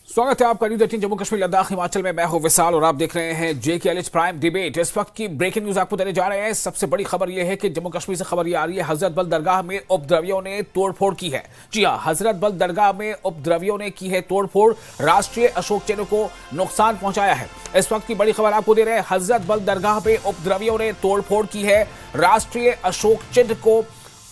स्वागत है आपका न्यूज 18 जम्मू कश्मीर लद्दाख हिमाचल में। मैं हूं विशाल और आप देख रहे हैं JKLH प्राइम डिबेट। इस वक्त की ब्रेकिंग न्यूज आपको देने जा रहे हैं। सबसे बड़ी खबर यह है कि जम्मू कश्मीर से खबर यह आ रही है, हजरत बल दरगाह में उपद्रवियों ने तोड़फोड़ की है। जी हां, हजरत बल दरगाह में उपद्रवियों ने की है तोड़फोड़, राष्ट्रीय अशोक चिन्ह को नुकसान पहुंचाया है। इस वक्त की बड़ी खबर आपको दे रहे हैं, हजरत बल दरगाह में उपद्रवियों ने तोड़फोड़ की है, राष्ट्रीय अशोक चिन्ह को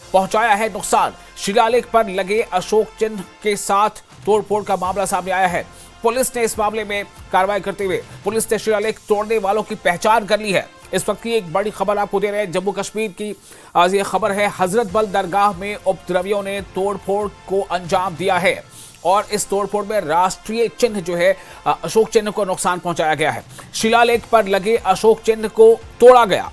पहुंचाया है नुकसान। शिलालेख पर लगे अशोक चिन्ह के साथ तोड़फोड़ का मामला सामने आया है। पुलिस ने इस मामले में कार्रवाई करते हुए पुलिस ने शिलालेख तोड़ने वालों की पहचान कर ली है। इस वक्त की एक बड़ी खबर आपको दे रहे हैं, जम्मू कश्मीर की आज ये खबर है, हजरत बल दरगाह में उपद्रवियों ने तोड़फोड़ को अंजाम दिया है और इस तोड़फोड़ में राष्ट्रीय चिन्ह जो है अशोक चिन्ह को नुकसान पहुंचाया गया है। शिलालेख पर लगे अशोक चिन्ह को तोड़ा गया।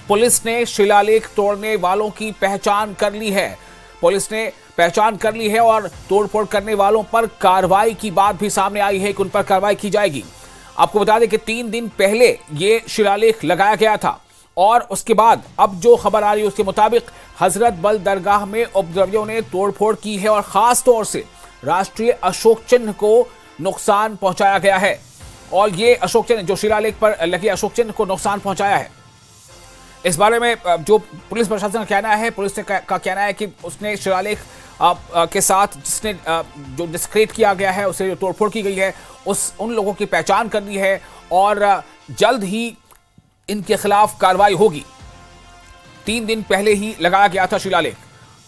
पुलिस ने शिलालेख तोड़ने वालों की पहचान कर ली है। पुलिस ने पहचान कर ली है और तोड़फोड़ करने वालों पर कार्रवाई की बात भी सामने आई है कि उन पर कार्रवाई की जाएगी। आपको बता दें कि 3 दिन पहले ये शिलालेख लगाया गया था और उसके बाद अब जो खबर आ रही है उसके मुताबिक हजरत बल दरगाह में उपद्रवियों ने तोड़फोड़ की है और खास तौर से राष्ट्रीय अशोक चिन्ह को नुकसान पहुंचाया गया है। और ये अशोक चिन्ह जो शिलालेख पर लगे अशोक चिन्ह को नुकसान पहुंचाया है, इस बारे में जो पुलिस प्रशासन का कहना है, पुलिस का कहना है कि उसने शिलालेख के साथ जिसने जो डिस्क्रेट किया गया है, उसे जो तोड़फोड़ की गई है, उन लोगों की पहचान कर ली है और जल्द ही इनके खिलाफ कार्रवाई होगी। 3 दिन पहले ही लगाया गया था शिलालेख।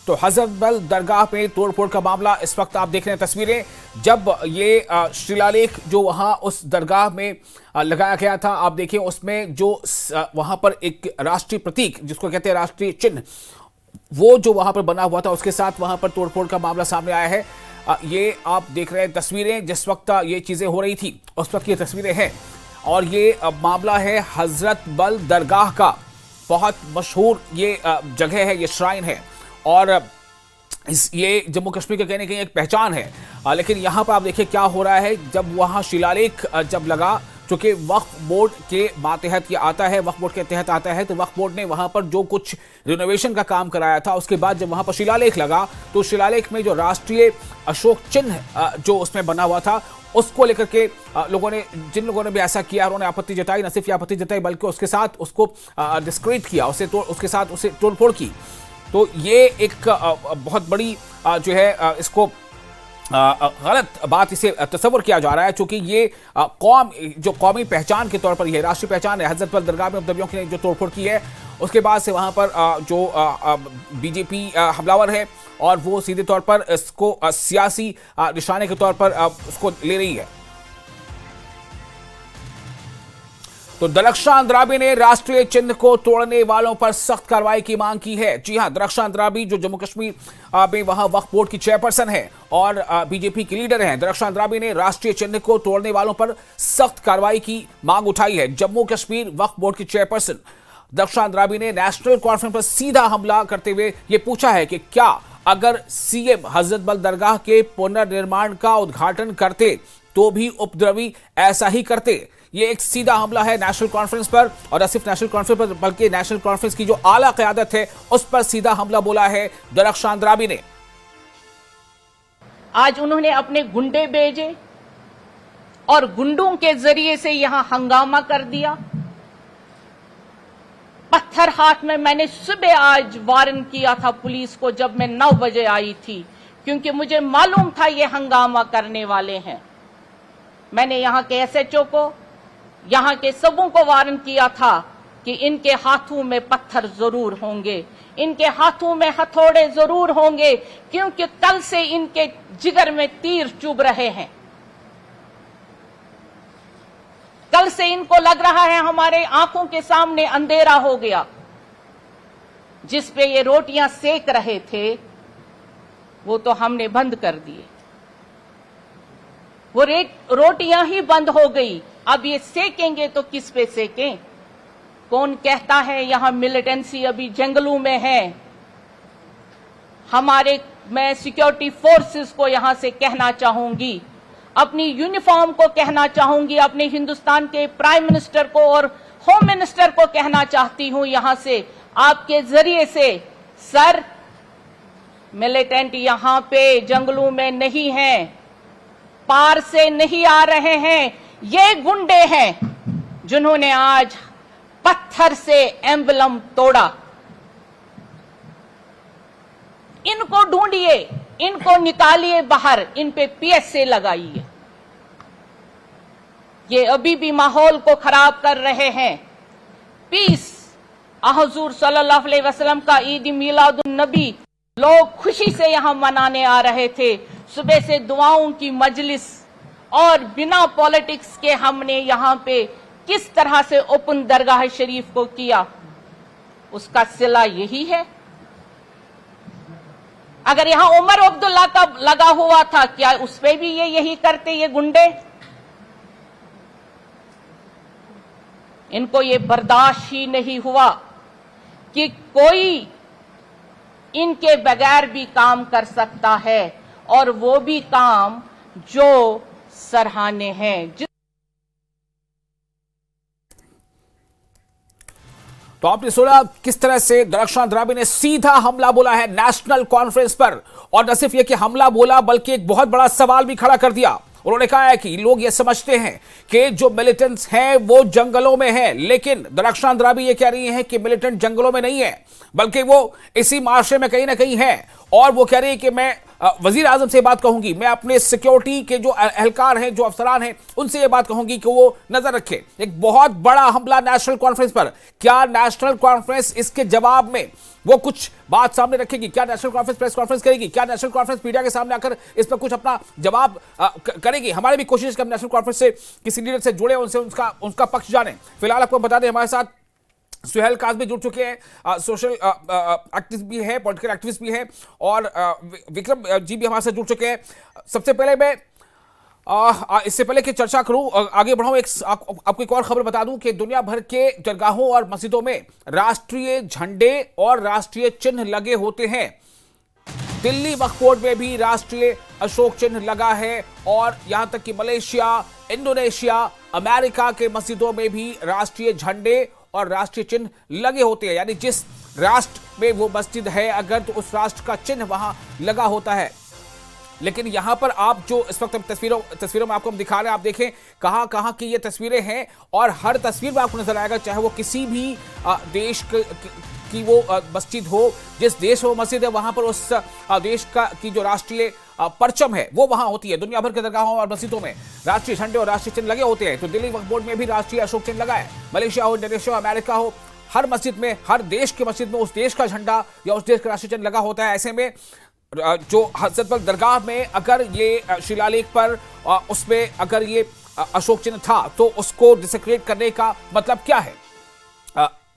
तो हजरत बल दरगाह में तोड़फोड़ का मामला, इस वक्त आप देख रहे हैं तस्वीरें, जब ये शिलालेख जो वहां उस दरगाह में लगाया गया था, आप देखिए उसमें जो वहां पर एक राष्ट्रीय प्रतीक जिसको कहते हैं राष्ट्रीय चिन्ह, वो जो वहां पर बना हुआ था, उसके साथ वहां पर तोड़फोड़ का मामला सामने आया है। ये आप देख रहे हैं तस्वीरें, जिस वक्त ये चीजें हो रही थी उस वक्त ये तस्वीरें हैं और ये मामला है हजरत बल दरगाह का। बहुत मशहूर ये जगह है, ये श्राइन है और ये जम्मू कश्मीर के कहने की एक पहचान है। लेकिन यहाँ पर आप देखिए क्या हो रहा है, जब वहाँ शिलालेख जब लगा, चूंकि वक्फ बोर्ड के मातहत ये आता है, वक्फ बोर्ड के तहत आता है, तो वक्फ बोर्ड ने वहाँ पर जो कुछ रिनोवेशन का काम कराया था, उसके बाद जब वहाँ पर शिलालेख लगा तो शिलालेख में जो राष्ट्रीय अशोक चिन्ह जो उसमें बना हुआ था, उसको लेकर के लोगों ने, जिन लोगों ने भी ऐसा किया, उन्होंने आपत्ति जताई। न सिर्फ आपत्ति जताई बल्कि उसके साथ उसको डिस्क्रेट किया, उसके साथ उसे तोड़फोड़ की। तो ये एक बहुत बड़ी जो है इसको गलत बात इसे तस्वर किया जा रहा है, क्योंकि ये कौम जो कौमी पहचान के तौर पर, यह राष्ट्रीय पहचान है। हजरत बल दरगाह में उपद्रवियों ने जो तोड़फोड़ की है, उसके बाद से वहां पर जो बीजेपी हमलावर है और वो सीधे तौर पर इसको सियासी निशाने के तौर पर उसको ले रही है। तो दरख्शां अंद्राबी ने राष्ट्रीय चिन्ह को तोड़ने वालों पर सख्त कार्रवाई की मांग की है। जी हां, दरख्शां अंद्राबी जो जम्मू कश्मीर में वहां वक्फ बोर्ड की चेयरपर्सन है और बीजेपी की लीडर हैं, दरख्शां अंद्राबी ने राष्ट्रीय चिन्ह को तोड़ने वालों पर सख्त कार्रवाई की मांग उठाई है। जम्मू कश्मीर वक्फ बोर्ड की चेयरपर्सन दरख्शां अंद्राबी ने नेशनल कॉन्फ्रेंस पर सीधा हमला करते हुए यह पूछा है कि क्या अगर सीएम हजरत बल दरगाह के पुनर्निर्माण का उद्घाटन करते तो भी उपद्रवी ऐसा ही करते। ये एक सीधा हमला है नेशनल कॉन्फ्रेंस पर, और न सिर्फ नेशनल कॉन्फ्रेंस पर बल्कि नेशनल कॉन्फ्रेंस की जो आला क़यादत है उस पर सीधा हमला बोला है दरख्शां अंद्राबी ने। आज उन्होंने अपने गुंडे भेजे और गुंडों के जरिए से यहां हंगामा कर दिया। पत्थर हाथ में, मैंने सुबह आज वार्न किया था पुलिस को जब मैं 9 बजे आई थी, क्योंकि मुझे मालूम था ये हंगामा करने वाले हैं। मैंने यहां के SHO को, यहां के सबों को वार्न किया था कि इनके हाथों में पत्थर जरूर होंगे, इनके हाथों में हथौड़े जरूर होंगे, क्योंकि कल से इनके जिगर में तीर चुभ रहे हैं। कल से इनको लग रहा है हमारे आंखों के सामने अंधेरा हो गया। जिस पे ये रोटियां सेक रहे थे वो तो हमने बंद कर दिए, वो रोटियां ही बंद हो गई। अब ये सेकेंगे तो किस पे सेकें? कौन कहता है यहां मिलिटेंसी अभी जंगलों में है? मैं सिक्योरिटी फोर्सेस को यहां से कहना चाहूंगी, अपनी यूनिफॉर्म को कहना चाहूंगी, अपने हिंदुस्तान के प्राइम मिनिस्टर को और होम मिनिस्टर को कहना चाहती हूं यहां से आपके जरिए से, सर मिलिटेंट यहां पे जंगलों में नहीं है। पार से नहीं आ रहे हैं। ये गुंडे हैं जिन्होंने आज पत्थर से एम्बलम तोड़ा। इनको ढूंढिए, इनको निकालिए बाहर, इन पे पीएसए लगाइए। ये अभी भी माहौल को खराब कर रहे हैं। पीस हुजूर सल्लल्लाहु अलैहि वसल्लम का ईद मिलादुन नबी लोग खुशी से यहां मनाने आ रहे थे। सुबह से दुआओं की मजलिस और बिना पॉलिटिक्स के हमने यहां पे किस तरह से ओपन दरगाह शरीफ को किया, उसका सिला यही है। अगर यहां उमर अब्दुल्ला का लगा हुआ था, क्या उस पे भी ये यही करते ये गुंडे? इनको ये बर्दाश्त ही नहीं हुआ कि कोई इनके बगैर भी काम कर सकता है, और वो भी काम जो सराहनीय है। तो आपने सुना किस तरह से दरख्शान दराबी ने सीधा हमला बोला है नेशनल कॉन्फ्रेंस पर, और न सिर्फ यह कि हमला बोला बल्कि एक बहुत बड़ा सवाल भी खड़ा कर दिया। उन्होंने कहा है कि लोग ये समझते हैं कि जो मिलिटेंट्स हैं वो जंगलों में हैं, लेकिन दरख्शान दराबी ये कह रही हैं कि मिलिटेंट जंगलों में नहीं है, बल्कि वो इसी माशरे में कहीं ना कहीं है। और वो कह रही है कि मैं वजीर आजम से बात कहूंगी, मैं अपने सिक्योरिटी के जो एहलकार हैं, जो अफसरान हैं, उनसे ये बात कहूंगी कि वो नजर रखें। एक बहुत बड़ा हमला नेशनल कॉन्फ्रेंस पर। क्या नेशनल कॉन्फ्रेंस इसके जवाब में वो कुछ बात सामने रखेगी? क्या नेशनल कॉन्फ्रेंस प्रेस कॉन्फ्रेंस करेगी? क्या नेशनल कॉन्फ्रेंस मीडिया के सामने आकर इस पर कुछ अपना जवाब करेगी? हमारी भी कोशिश कि हम नेशनल कॉन्फ्रेंस से किसी लीडर से जुड़े, उनसे उनका पक्ष जाने। फिलहाल आपको बता दें हमारे साथ सुहेल काज़मी जुड़ चुके हैं, सोशल एक्टिविस्ट भी है, पॉलिटिकल एक्टिविस्ट भी है, और विक्रम जी भी हमारे साथ जुड़ चुके हैं। सबसे पहले मैं इससे पहले कि चर्चा करूं, आगे बढ़ाऊं, आपको एक और खबर बता दूं कि दुनिया भर के दरगाहों और मस्जिदों में राष्ट्रीय झंडे और राष्ट्रीय चिन्ह लगे होते हैं। दिल्ली वक्फ बोर्ड में भी राष्ट्रीय अशोक चिन्ह लगा है, और यहां तक कि मलेशिया, इंडोनेशिया, अमेरिका के मस्जिदों में भी राष्ट्रीय झंडे और राष्ट्रीय चिन्ह लगे होते हैं। यानी जिस राष्ट्र में वो मस्जिद है अगर, तो उस राष्ट्र का चिन्ह वहां लगा होता है। लेकिन यहां पर आप जो इस वक्त तस्वीरों में आपको हम दिखा रहे हैं, आप देखें कहां की ये तस्वीरें हैं, और हर तस्वीर में आपको नजर आएगा, चाहे वो किसी भी देश की वो मस्जिद हो, जिस देश में वो मस्जिद है वहां पर उस देश की जो राष्ट्रीय परचम है वो वहां होती है। दुनिया भर के दरगाहों और मस्जिदों में राष्ट्रीय झंडे और राष्ट्रीय चिन्ह लगे होते हैं। तो दिल्ली वक्फ बोर्ड में भी राष्ट्रीय अशोक चिन्ह लगा है। मलेशिया हो, इंडोनेशिया, अमेरिका हो, हर मस्जिद में, हर देश की मस्जिद में उस देश का झंडा या उस देश का राष्ट्रीय चिन्ह लगा होता है। ऐसे में जो हजरत बल दरगाह में अगर ये शिलालेख पर उसमें अगर ये अशोक चिन्ह था, तो उसको डिसक्रेडिट करने का मतलब क्या है?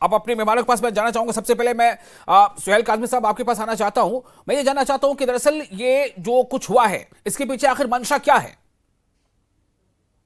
अब अपने मेहमानों के पास मैं जाना चाहूंगा। सबसे पहले मैं सुहेल काज़मी साहब आपके पास आना चाहता हूं। मैं ये जानना चाहता हूं कि दरअसल ये जो कुछ हुआ है, इसके पीछे आखिर मंशा क्या है?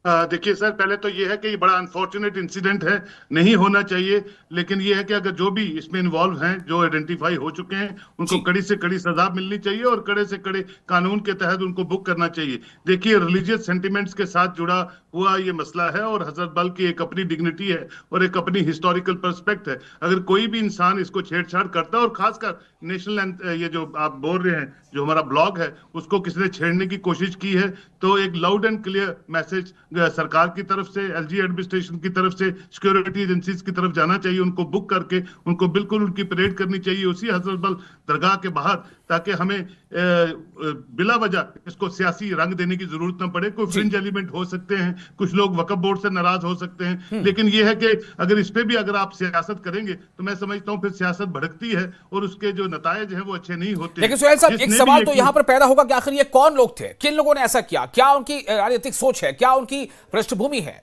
देखिए सर, पहले तो ये है कि ये बड़ा अनफॉर्चुनेट इंसिडेंट है, नहीं होना चाहिए। लेकिन ये है कि अगर जो भी इसमें इन्वॉल्व हैं, जो आइडेंटिफाई हो चुके हैं, उनको कड़ी से कड़ी सजा मिलनी चाहिए और कड़े से कड़े कानून के तहत उनको बुक करना चाहिए। देखिए, रिलीजियस सेंटिमेंट्स के साथ जुड़ा हुआ ये मसला है, और हजरत बल की एक अपनी डिग्निटी है और एक अपनी हिस्टोरिकल पर्सपेक्ट है। अगर कोई भी इंसान इसको छेड़छाड़ करता है, और खासकर नेशनल ये जो आप बोल रहे हैं, जो हमारा ब्लॉग है, उसको किसी ने छेड़ने की कोशिश की है, तो एक लाउड एंड क्लियर मैसेज सरकार की तरफ से, एलजी एडमिनिस्ट्रेशन की तरफ से, सिक्योरिटी एजेंसीज की तरफ जाना चाहिए। उनको बुक करके उनको बिल्कुल उनकी परेड करनी चाहिए उसी हजरत बल दरगाह के बाहर, ताकि हमें बिला वजह इसको सियासी रंग देने की जरूरत न पड़े। कोई फ्रिंज एलिमेंट हो सकते हैं, कुछ लोग वक्फ बोर्ड से नाराज हो सकते हैं, लेकिन यह है कि अगर इस पे भी अगर आप सियासत करेंगे, तो मैं समझता हूं फिर सियासत भड़कती है और उसके जो नतायज हैं वो अच्छे नहीं होते। लेकिन सुहेल साहब, एक सवाल तो यहां पर पैदा होगा कि आखिर ये कौन लोग थे, किन लोगों ने ऐसा किया, क्या उनकी राजनीतिक सोच है, क्या उनकी पृष्ठभूमि है?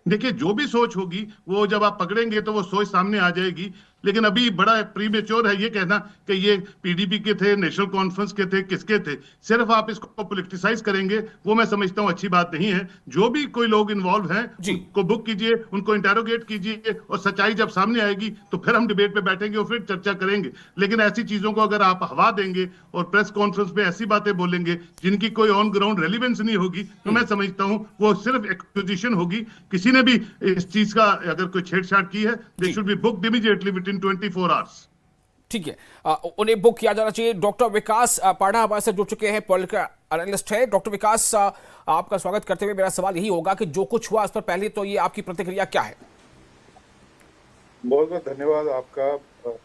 देखिए, जो भी सोच होगी वो जब आप पकड़ेंगे तो वो सोच सामने आ जाएगी। लेकिन अभी बड़ा प्रीमेच्योर है ये कहना कि ये पीडीपी के थे, नेशनल कॉन्फ्रेंस के थे, किसके थे। सिर्फ आप इसको पॉलिटिसाइज करेंगे, वो मैं समझता हूं अच्छी बात नहीं है। जो भी कोई लोग इन्वॉल्व हैं, उनको बुक कीजिए, उनको इंटेरोगेट कीजिए, और सच्चाई जब सामने आएगी तो फिर हम डिबेट पे बैठेंगे और फिर चर्चा करेंगे। लेकिन ऐसी चीजों को अगर आप हवा देंगे और प्रेस कॉन्फ्रेंस में ऐसी बातें बोलेंगे जिनकी कोई ऑन ग्राउंड रेलिवेंस नहीं होगी, तो मैं समझता हूं वो सिर्फ एक्विजिशन होगी। किसी ने भी इस चीज का अगर कोई छेड़छाड़ की है, दे should be booked immediately with in 24 hours. ठीक है, उन्हें बुक किया जाना चाहिए। डॉक्टर विकास पाढ़ा हमारे साथ जुड़ चुके हैं, पॉलिटिकल एनालिस्ट है। डॉक्टर विकास, आपका स्वागत करते हुए मेरा सवाल यही होगा कि जो कुछ हुआ उस पर पहले तो ये आपकी प्रतिक्रिया क्या है? बहुत बहुत धन्यवाद आपका।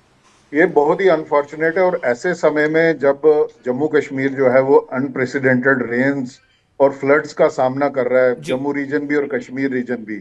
ये बहुत ही अनफॉर्चुनेट है, और ऐसे समय में जब जम्मू कश्मीर जो है वो अनप्रेसिडेंटेड रेन्स और फ्लड्स का सामना कर रहा है, जम्मू रीजन भी और कश्मीर रीजन भी,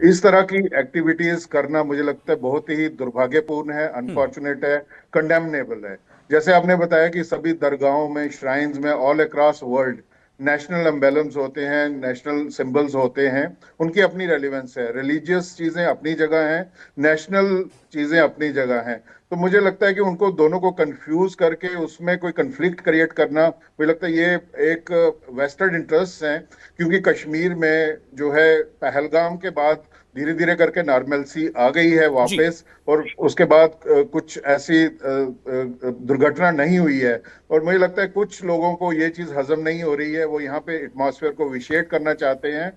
इस तरह की एक्टिविटीज करना मुझे लगता है बहुत ही दुर्भाग्यपूर्ण है, अनफॉर्चुनेट है, कंडेमनेबल है। जैसे आपने बताया कि सभी दरगाहों में, श्राइन्स में, ऑल अक्रॉस वर्ल्ड नेशनल एम्बेलम्स होते हैं, नेशनल सिंबल्स होते हैं, उनकी अपनी रेलिवेंस है। रिलीजियस चीजें अपनी जगह हैं, नेशनल चीजें अपनी जगह हैं। तो मुझे लगता है कि उनको दोनों को कंफ्यूज करके उसमें कोई कंफ्लिक्ट क्रिएट करना, मुझे लगता है ये एक वेस्टेड इंटरेस्ट हैं, क्योंकि कश्मीर में जो है पहलगाम के बाद धीरे धीरे करके नॉर्मलसी आ गई है वापस, और उसके बाद कुछ ऐसी दुर्घटना नहीं हुई है। और मुझे लगता है कुछ लोगों को ये चीज हजम नहीं हो रही है, वो यहाँ पे एटमॉस्फेयर को विशेड करना चाहते हैं।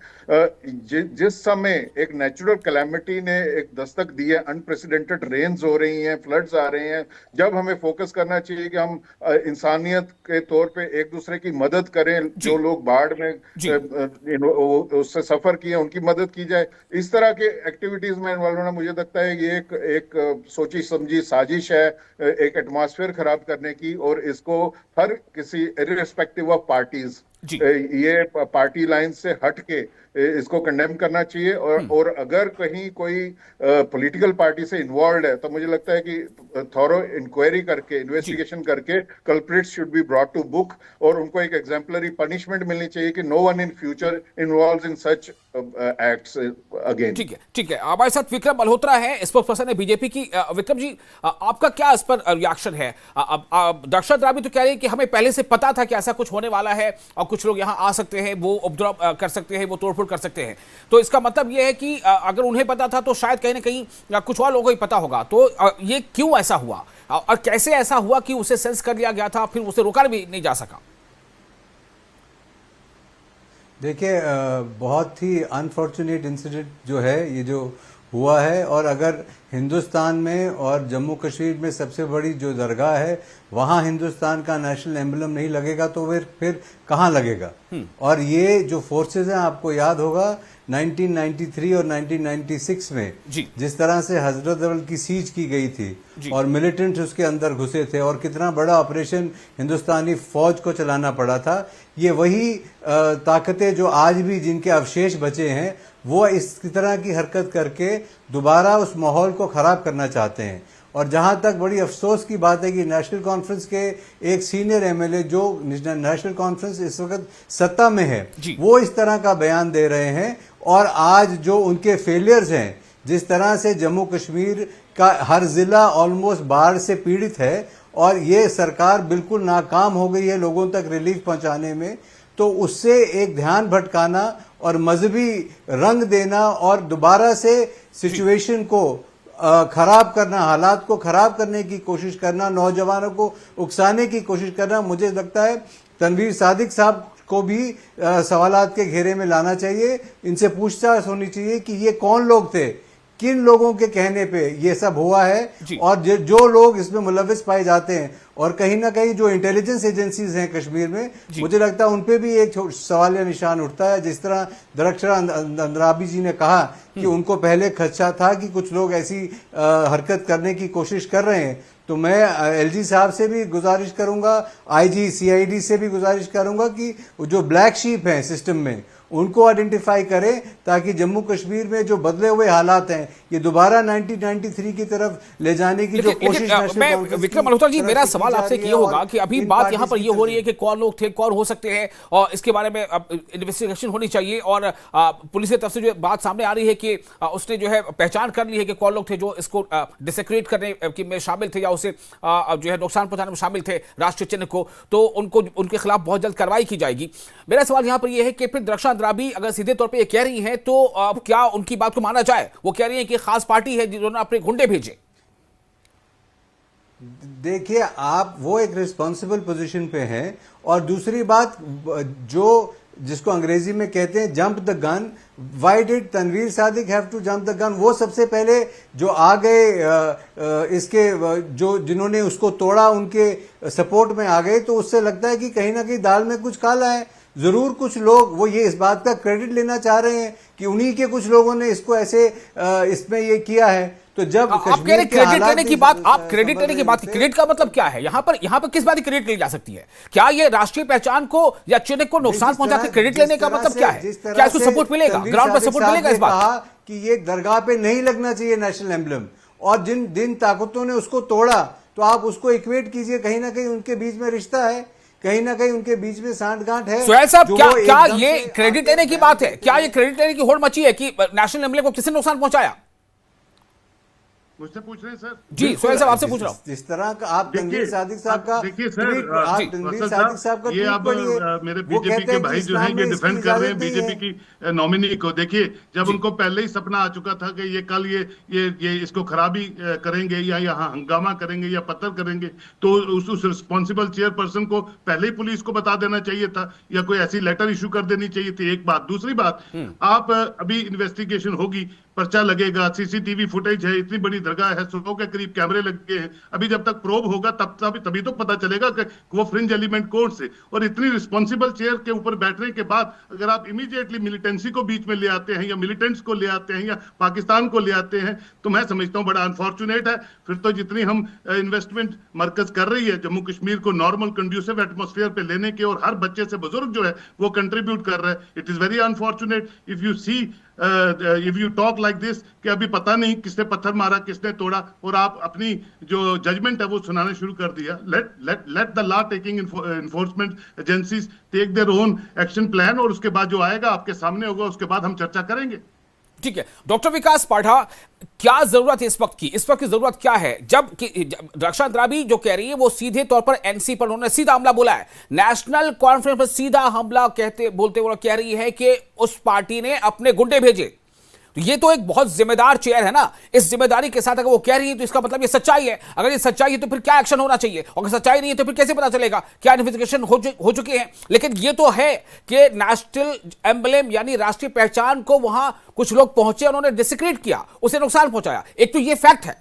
जिस समय एक नेचुरल कैलेमिटी ने एक दस्तक दी है, अनप्रेसिडेंटेड रेन्स हो रही हैं, फ्लड्स आ रहे हैं, जब हमें फोकस करना चाहिए कि हम इंसानियत के तौर पे एक दूसरे की मदद करें, जो लोग बाढ़ में उससे सफर किए उनकी मदद की जाए। इस तरह के एक्टिविटीज में इन्वॉल्व होना, मुझे लगता है ये एक सोची समझी साजिश है एक एटमॉस्फेयर खराब करने की, और इसको हर किसी इर्रिस्पेक्टिव ऑफ पार्टीज, ये पार्टी लाइन से हट के इसको कंडेम करना चाहिए। और अगर कहीं कोई पॉलिटिकल पार्टी से इन्वॉल्व है, तो मुझे लगता है कि थॉरो इंक्वायरी करके, इन्वेस्टिगेशन करके culprits should be brought to book, और उनको एक एग्जाम्पलरी पनिशमेंट मिलनी चाहिए कि no one in future involves in such acts again. ठीक है, हमारे साथ विक्रम मल्होत्रा है, स्पोक्स पर्सन है बीजेपी की। विक्रम जी, आपका क्या इस पर रिएक्शन है? दर्शक रावी तो कह रहे हैं कि हमें पहले से पता था कि ऐसा कुछ होने वाला है, और कुछ लोग यहाँ आ सकते हैं, वो उपद्रव कर सकते हैं, वो तोड़फोड़ कर सकते हैं। तो इसका मतलब यह है कि अगर उन्हें पता था तो शायद कहीं ना कहीं कुछ और लोगों को ही पता होगा। तो ये क्यों ऐसा हुआ, और कैसे ऐसा हुआ कि उसे सेंस कर लिया गया था, फिर उसे रोका भी नहीं जा सका? देखिए, बहुत ही अनफॉर्चुनेट इंसिडेंट जो है ये जो हुआ है, और अगर हिंदुस्तान में और जम्मू कश्मीर में सबसे बड़ी जो दरगाह है वहां हिंदुस्तान का नेशनल एम्बलम नहीं लगेगा तो फिर कहां लगेगा? और ये जो फोर्सेज हैं, आपको याद होगा 1993 और 1996 में जिस तरह से हजरतबल की सीज की गई थी और मिलिटेंट्स उसके अंदर घुसे थे, और कितना बड़ा ऑपरेशन हिंदुस्तानी फौज को चलाना पड़ा था। ये वही ताकतें जो आज भी जिनके अवशेष बचे हैं, वो इस तरह की हरकत करके दोबारा उस माहौल को खराब करना चाहते हैं। और जहां तक बड़ी अफसोस की बात है कि नेशनल कॉन्फ्रेंस के एक सीनियर एमएलए, जो नेशनल कॉन्फ्रेंस इस वक्त सत्ता में है, वो इस तरह का बयान दे रहे हैं। और आज जो उनके फेलियर्स हैं, जिस तरह से जम्मू कश्मीर का हर जिला ऑलमोस्ट बाढ़ से पीड़ित है, और ये सरकार बिल्कुल नाकाम हो गई है लोगों तक रिलीफ पहुंचाने में, तो उससे एक ध्यान भटकाना और मजहबी रंग देना और दोबारा से सिचुएशन को खराब करना, हालात को खराब करने की कोशिश करना, नौजवानों को उकसाने की कोशिश करना, मुझे लगता है तनवीर सादिक साहब को भी सवालात के घेरे में लाना चाहिए। इनसे पूछताछ होनी चाहिए कि ये कौन लोग थे, किन लोगों के कहने पे ये सब हुआ है, और जो लोग इसमें मुलविस पाए जाते हैं, और कहीं ना कहीं जो इंटेलिजेंस एजेंसीज हैं कश्मीर में, मुझे लगता है उन पे भी एक सवालिया निशान उठता है। जिस तरह दरख्शा अंद्राबी जी ने कहा कि उनको पहले खदशा था कि कुछ लोग ऐसी हरकत करने की कोशिश कर रहे हैं, तो मैं एलजी साहब से भी गुजारिश करूंगा, आईजी सीआईडी से भी गुजारिश करूंगा कि जो ब्लैक शीप हैं सिस्टम में, उनको आइडेंटिफाई करें, ताकि जम्मू कश्मीर में जो बदले हुए हालात हैं ये दोबारा 1993 की तरफ ले जाने की जो कोशिश विक्रम मल्होत्रा जी, मेरा सवाल आपसे ये होगा कि अभी बात यहाँ पर ये हो रही है कि कौन लोग थे, कौन हो सकते हैं, और इसके बारे में इन्वेस्टिगेशन होनी चाहिए। और पुलिस की तरफ से जो बात सामने आ रही है कि उसने जो है पहचान कर ली है कि कौन लोग थे जो इसको डिसेक्रेट करने में शामिल थे, या उसे जो है नुकसान पहुंचाने में शामिल थे राष्ट्रीय चिन्ह को, तो उनके खिलाफ बहुत जल्द कार्रवाई की जाएगी। मेरा सवाल यहाँ पर यह है कि फिर दरख्शा अंद्राबी अगर सीधे तौर पे ये कह रही हैं, तो क्या उनकी बात को माना जाए? वो कह रही हैं कि खास पार्टी है जिन्होंने अपने गुंडे भेजे। देखिए, आप वो एक रिस्पॉन्सिबल पोजीशन पे हैं, और दूसरी बात, जो जिसको अंग्रेजी में कहते हैं jump the gun, why did Tanvir Sadiq have to jump the gun? वो सबसे पहले जो आ गए इसके जो जिन्होंने उसको तोड़ा उनके सपोर्ट में आ गए, तो उससे लगता है कि कहीं ना कहीं दाल में कुछ काला है। जरूर कुछ लोग वो ये इस बात का क्रेडिट लेना चाह रहे हैं कि उन्हीं के कुछ लोगों ने इसको ऐसे इसमें ये किया है। तो जब आप कह रहे क्रेडिट लेने की बात, आप क्रेडिट लेने की बात, क्रेडिट का मतलब क्या है यहाँ पर किस बात की क्रेडिट ली जा सकती है? क्या ये राष्ट्रीय पहचान को या चुने को नुकसान पहुंचा के क्रेडिट लेने का मतलब क्या है? क्या इसको सपोर्ट मिलेगा, ग्राउंड पर सपोर्ट मिलेगा इस बात कि ये दरगाह पे नहीं लगना चाहिए नेशनल एम्बलम, और जिन ताकतों ने उसको तोड़ा, तो आप उसको इक्वेट कीजिए, कहीं ना कहीं उनके बीच में रिश्ता है, कहीं ना कहीं उनके बीच में सांठगांठ है। सुहेल साहब, क्या ये क्रेडिट लेने की बात है? क्या ये क्रेडिट लेने की होड़ मची है कि नेशनल एम्बलम को किसने नुकसान पहुंचाया? मुझसे पूछ रहे हैं सर? जी सुहेल साहब, आपसे पूछ रहा हूं। जिस तरह का आप तनवीर सादिक साहब का देखिए सर, आप तनवीर सादिक साहब का ये अब मेरे बीजेपी के भाई जो हैं ये डिफेंड कर रहे हैं बीजेपी की नॉमिनी को। देखिए, जब उनको पहले ही सपना आ चुका था कि ये कल ये इसको खराबी करेंगे या यहाँ हंगामा करेंगे या पत्थर करेंगे, तो उस रिस्पॉन्सिबल चेयरपर्सन को पहले ही पुलिस को बता देना चाहिए था या कोई ऐसी लेटर इशू कर देनी चाहिए थी। एक बात। दूसरी बात, आप अभी इन्वेस्टिगेशन होगी, पर्चा लगेगा, सीसीटीवी फुटेज है, इतनी बड़ी दरगाह है, 100 के करीब कैमरे लगे हैं। अभी जब तक प्रोब होगा तभी तो पता चलेगा कि वो फ्रिंज एलिमेंट कौन से। और इतनी रिस्पॉन्सिबल चेयर के ऊपर बैठने के बाद अगर आप इमीडिएटली मिलिटेंसी को बीच में ले आते हैं या मिलिटेंट्स को ले आते हैं या पाकिस्तान को ले आते हैं, तो मैं समझता हूं बड़ा अनफॉर्चुनेट है। फिर तो जितनी हम इन्वेस्टमेंट मरकज कर रही है जम्मू कश्मीर को नॉर्मल कंड्यूसिव एटमॉस्फेयर पे लेने के, और हर बच्चे से बुजुर्ग जो है वो कंट्रीब्यूट कर रहा है। It is very unfortunate if you see if you talk like this कि अभी पता नहीं किसने पत्थर मारा, किसने तोड़ा, और आप अपनी जो जजमेंट है वो सुनाना शुरू कर दिया। Let the law taking enforcement agencies take their own action plan, और उसके बाद जो आएगा आपके सामने होगा, उसके बाद हम चर्चा करेंगे। ठीक है डॉक्टर विकास पाठा, क्या जरूरत है इस वक्त की जरूरत क्या है? जब रक्षा अंतराबी जो कह रही है वो सीधे तौर पर एनसी पर उन्होंने सीधा हमला बोला है, नेशनल कॉन्फ्रेंस पर सीधा हमला बोलते हुए कह रही है कि उस पार्टी ने अपने गुंडे भेजे। तो ये तो एक बहुत जिम्मेदार चेयर है ना। इस जिम्मेदारी के साथ अगर वो कह रही है तो इसका मतलब ये सच्चाई है। अगर ये सच्चाई है तो फिर क्या एक्शन होना चाहिए, और अगर सच्चाई नहीं है तो फिर कैसे पता चलेगा? क्या इन्वेस्टिगेशन हो चुके हैं? लेकिन ये तो है कि नेशनल एम्बलम यानी राष्ट्रीय पहचान को वहां कुछ लोग पहुंचे, उन्होंने डिस्क्रेडिट किया, उसे नुकसान पहुंचाया। एक तो ये फैक्ट है।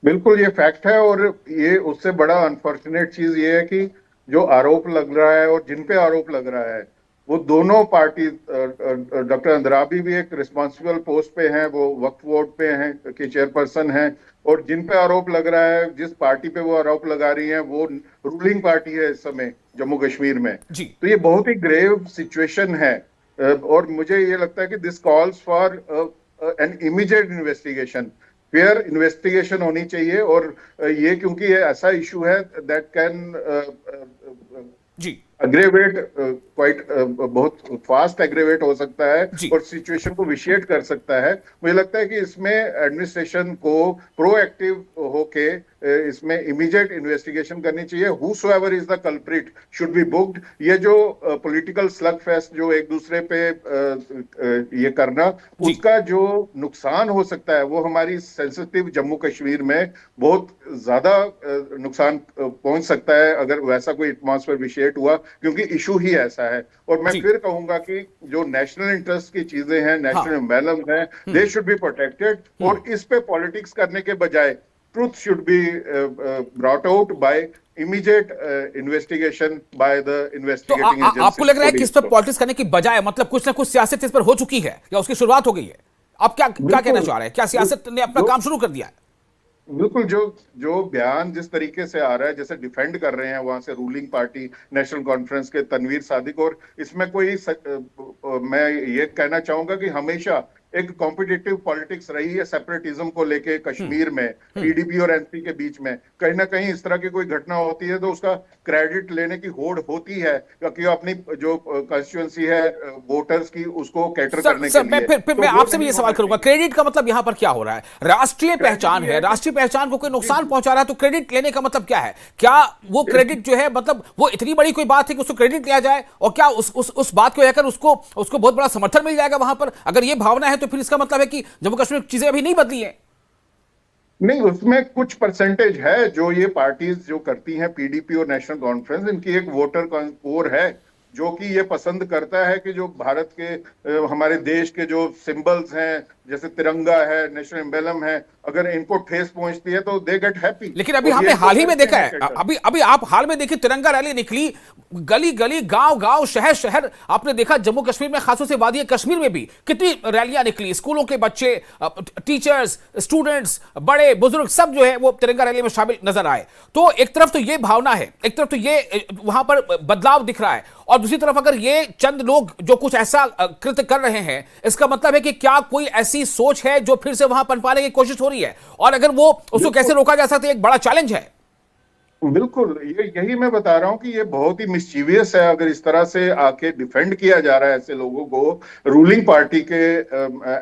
बिल्कुल ये फैक्ट है, और ये उससे बड़ा अनफॉर्चुनेट चीज ये है कि जो आरोप लग रहा है और जिन पे आरोप लग रहा है वो दोनों पार्टी, डॉक्टर अंद्राबी भी एक रिस्पॉन्सिबल पोस्ट पे हैं, वो वक्फ बोर्ड पे हैं कि चेयरपर्सन हैं, और जिन पे आरोप लग रहा है, जिस पार्टी पे वो आरोप लगा रही हैं, वो रूलिंग पार्टी है इस समय जम्मू कश्मीर में। तो ये बहुत ही ग्रेव सिचुएशन है, और मुझे ये लगता है कि this calls for an immediate investigation, fair investigation होनी चाहिए। और ये क्योंकि ये ऐसा इशू है दैट कैन जी अग्रेवेट क्वाइट बहुत फास्ट एग्रेवेट हो सकता है और सिचुएशन को विशिएट कर सकता है। मुझे लगता है कि इसमें एडमिनिस्ट्रेशन को प्रोएक्टिव होके इसमें इमीडिएट इन्वेस्टिगेशन करनी चाहिए। Whosoever is the culprit should be booked. ये जो पॉलिटिकल स्लग फेस्ट जो एक दूसरे पे ये करना, उसका जो नुकसान हो सकता है वो हमारी सेंसिटिव जम्मू कश्मीर में बहुत ज्यादा नुकसान पहुंच सकता है अगर वैसा कोई एटमॉस्फेयर विशिएट हुआ, क्योंकि इशू ही ऐसा है। और मैं फिर कहूंगा कि जो नेशनल इंटरेस्ट की चीजें हैं, नेशनल एम्बलम है, दे शुड बी प्रोटेक्टेड, और इस पे पॉलिटिक्स करने के बजाय truth should be brought out by immediate investigation by the investigating agency. आपको लग रहा है कि इस पर पॉलिटिक्स करने की बजाय मतलब कुछ ना कुछ सियासत इस पर हो चुकी है या उसकी शुरुआत हो गई है? आप क्या कहना चाह रहे हैं? क्या सियासत ने अपना काम शुरू कर दिया है? बिल्कुल, जो बयान जिस तरीके से आ रहा है, जैसे डिफेंड कर रहे हैं वहां से रूलिंग पार्टी नेशनल कॉन्फ्रेंस के तनवीर सादिक, और इसमें कोई मैं ये कहना चाहूंगा कि हमेशा एक कॉम्पिटिटिव पॉलिटिक्स रही है सेपरेटिज्म को लेके कश्मीर में, पीडीपी और एनपी के बीच में। कहीं ना कहीं इस तरह की कोई घटना होती है तो उसका क्रेडिट लेने की होड़ होती है, क्योंकि अपनी जो कंस्टिट्यूएंसी है वोटर्स की उसको कैटर करने के लिए। फिर मैं आपसे भी ये सवाल करूंगा, क्रेडिट का मतलब यहां पर क्या हो रहा है? राष्ट्रीय पहचान है, राष्ट्रीय पहचान को कोई नुकसान पहुंचा रहा है तो क्रेडिट लेने का मतलब क्या है? क्या वो क्रेडिट जो है मतलब वो इतनी बड़ी कोई बात है कि उसको क्रेडिट लिया जाए, और क्या उस बात को लेकर उसको बहुत बड़ा समर्थन मिल जाएगा वहां पर? अगर ये भावना है तो फिर इसका मतलब है कि जम्मू कश्मीर में चीजें अभी नहीं बदली हैं। नहीं, उसमें कुछ परसेंटेज है जो ये पार्टीज जो करती हैं, पीडीपी और नेशनल कॉन्फ्रेंस, इनकी एक वोटर कोर है जो कि ये पसंद करता है कि जो भारत के हमारे देश के जो सिंबल्स हैं, जैसे तिरंगा है, नेशनल एम्बलम है, अगर इनको ठेस पहुंचती है तो दे गेट हैप्पी। लेकिन अभी हमने हाल ही में देखा है, अभी आप हाल में देखिए, तिरंगा रैली निकली, गली गली, गांव गांव, शहर शहर, आपने देखा जम्मू कश्मीर में, खासतौर से वादी कश्मीर में भी कितनी रैलियां निकली, स्कूलों के बच्चे, टीचर्स, स्टूडेंट्स, बड़े बुजुर्ग सब जो है वो तिरंगा रैली में शामिल नजर आए। तो एक तरफ तो ये भावना है, एक तरफ तो ये वहां पर बदलाव दिख रहा है, और दूसरी तरफ अगर ये चंद लोग जो कुछ ऐसा कृत्य कर रहे हैं, इसका मतलब है कि क्या कोई ऐसी सोच है जो फिर से वहां पनपाने की कोशिश हो रही है, और अगर वो उसको कैसे रोका जा सकता है, एक बड़ा चैलेंज है। बिल्कुल, यही मैं बता रहा हूं कि ये बहुत ही मिस्चीवियस है अगर इस तरह से आके डिफेंड किया जा रहा है ऐसे लोगों को रूलिंग पार्टी के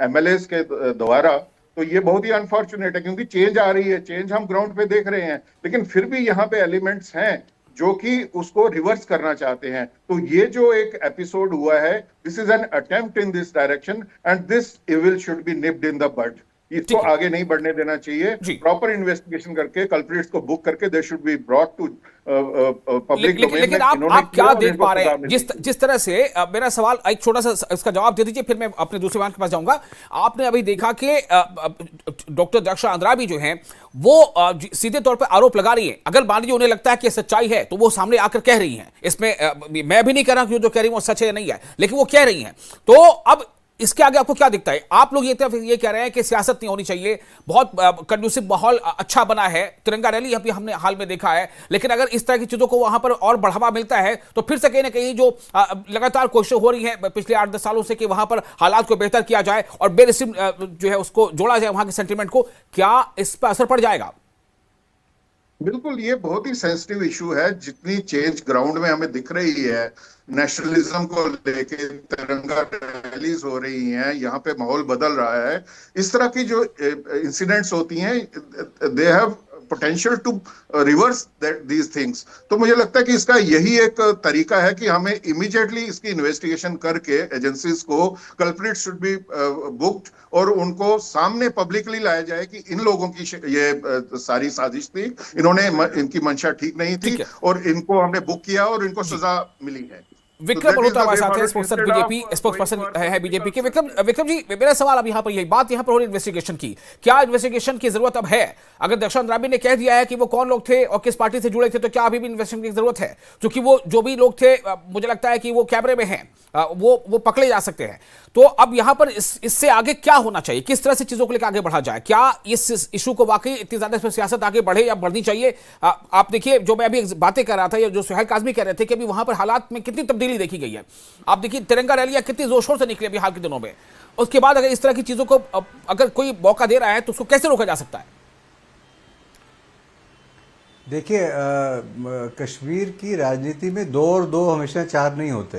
एमएलएस के द्वारा, तो ये बहुत ही अनफॉर्चुनेट है, क्योंकि चेंज आ रही है, चेंज हम ग्राउंड पे देख रहे हैं, लेकिन फिर भी यहाँ पे एलिमेंट्स हैं जो कि उसको रिवर्स करना चाहते हैं। तो ये जो एक एपिसोड हुआ है, this is an attempt in this direction and this evil should be nipped in the bud. इसको आगे नहीं बढ़ने देना चाहिए, प्रॉपर इन्वेस्टिगेशन करके कल्प्रिट्स को बुक करके they should be brought to public domain. लेकिन आप क्या देख पा रहे हैं जिस तरह से, मेरा सवाल एक छोटा सा इसका जवाब दे दीजिए, फिर मैं अपने दूसरे बयान के पास जाऊंगा। आपने अभी देखा कि डॉक्टर दक्षा अंद्राबी जो हैं वो सीधे तौर पर आरोप लगा रही है, अगर मान लीजिए उन्हें लगता है कि सच्चाई है तो वो सामने आकर कह रही हैं, इसमें मैं भी नहीं कह रहा कि जो कह रही हूं वो सच है या नहीं है, लेकिन वो कह रही हैं। तो अब इसके आगे आपको क्या दिखता है? आप लोग ये कह रहे हैं कि सियासत नहीं होनी चाहिए, बहुत कंडूसिव माहौल अच्छा बना है, तिरंगा रैली अभी हमने हाल में देखा है, लेकिन अगर इस तरह की चीजों को वहां पर और बढ़ावा मिलता है तो फिर से कहीं ना कहीं जो लगातार कोशिशें हो रही है पिछले 8-10 सालों से कि वहां पर हालात को बेहतर किया जाए और बेरसिम जो है उसको जोड़ा जाए वहां के सेंटिमेंट को, क्या इस पर असर पड़ जाएगा? बिल्कुल, ये बहुत ही सेंसिटिव इशू है। जितनी चेंज ग्राउंड में हमें दिख रही है, नेशनलिज्म को लेके तिरंगा रैलीज हो रही हैं, यहाँ पे माहौल बदल रहा है, इस तरह की जो इंसिडेंट्स होती हैं, they have potential to reverse these things. तो मुझे लगता है कि इसका यही एक तरीका है कि हमें इमीडिएटली इसकी इन्वेस्टिगेशन करके एजेंसीज को कल्प्रिट शुड बी बुक्ड और उनको सामने पब्लिकली लाया जाए कि इन लोगों की ये सारी साजिश थी, इनकी मंशा ठीक नहीं थी और इनको हमने बुक किया और इनको सजा मिली है। विक्रम मल्होत्रा हमारे साथ है, स्पोक्सपर्सन है बीजेपी के। विक्रम जी, मेरा सवाल अब यहाँ पर यही बात, यहाँ पर हो रही इन्वेस्टिगेशन की, क्या इन्वेस्टिगेशन की जरूरत अब है? अगर दक्षा अंद्राबी ने कह दिया है कि वो कौन लोग थे और किस पार्टी से जुड़े थे, तो क्या अभी भी इन्वेस्टिगेशन की जरूरत है? क्योंकि वो जो भी लोग थे, मुझे लगता है कि वो कैमरे में हैं, वो पकड़े जा सकते हैं। तो अब यहाँ पर इससे आगे क्या होना चाहिए, किस तरह से चीजों को लेकर आगे बढ़ा जाए? क्या इस इशू को वाकई इतनी ज्यादा इसमें सियासत आगे बढ़े या बढ़नी चाहिए? आप देखिए, जो मैं अभी बातें कर रहा था, जो सुहेल काज़मी कह रहे थे कि अभी वहां पर हालात में कितनी तब्दीली देखी गई है। आप देखिए तिरंगा रैलियां कितनी जोर शोर से निकली अभी हाल के दिनों में, उसके बाद अगर इस तरह की चीजों को अगर कोई मौका दे रहा है तो उसको कैसे रोका जा सकता है? देखिए, कश्मीर की राजनीति में 2 और 2 हमेशा 4 नहीं होते,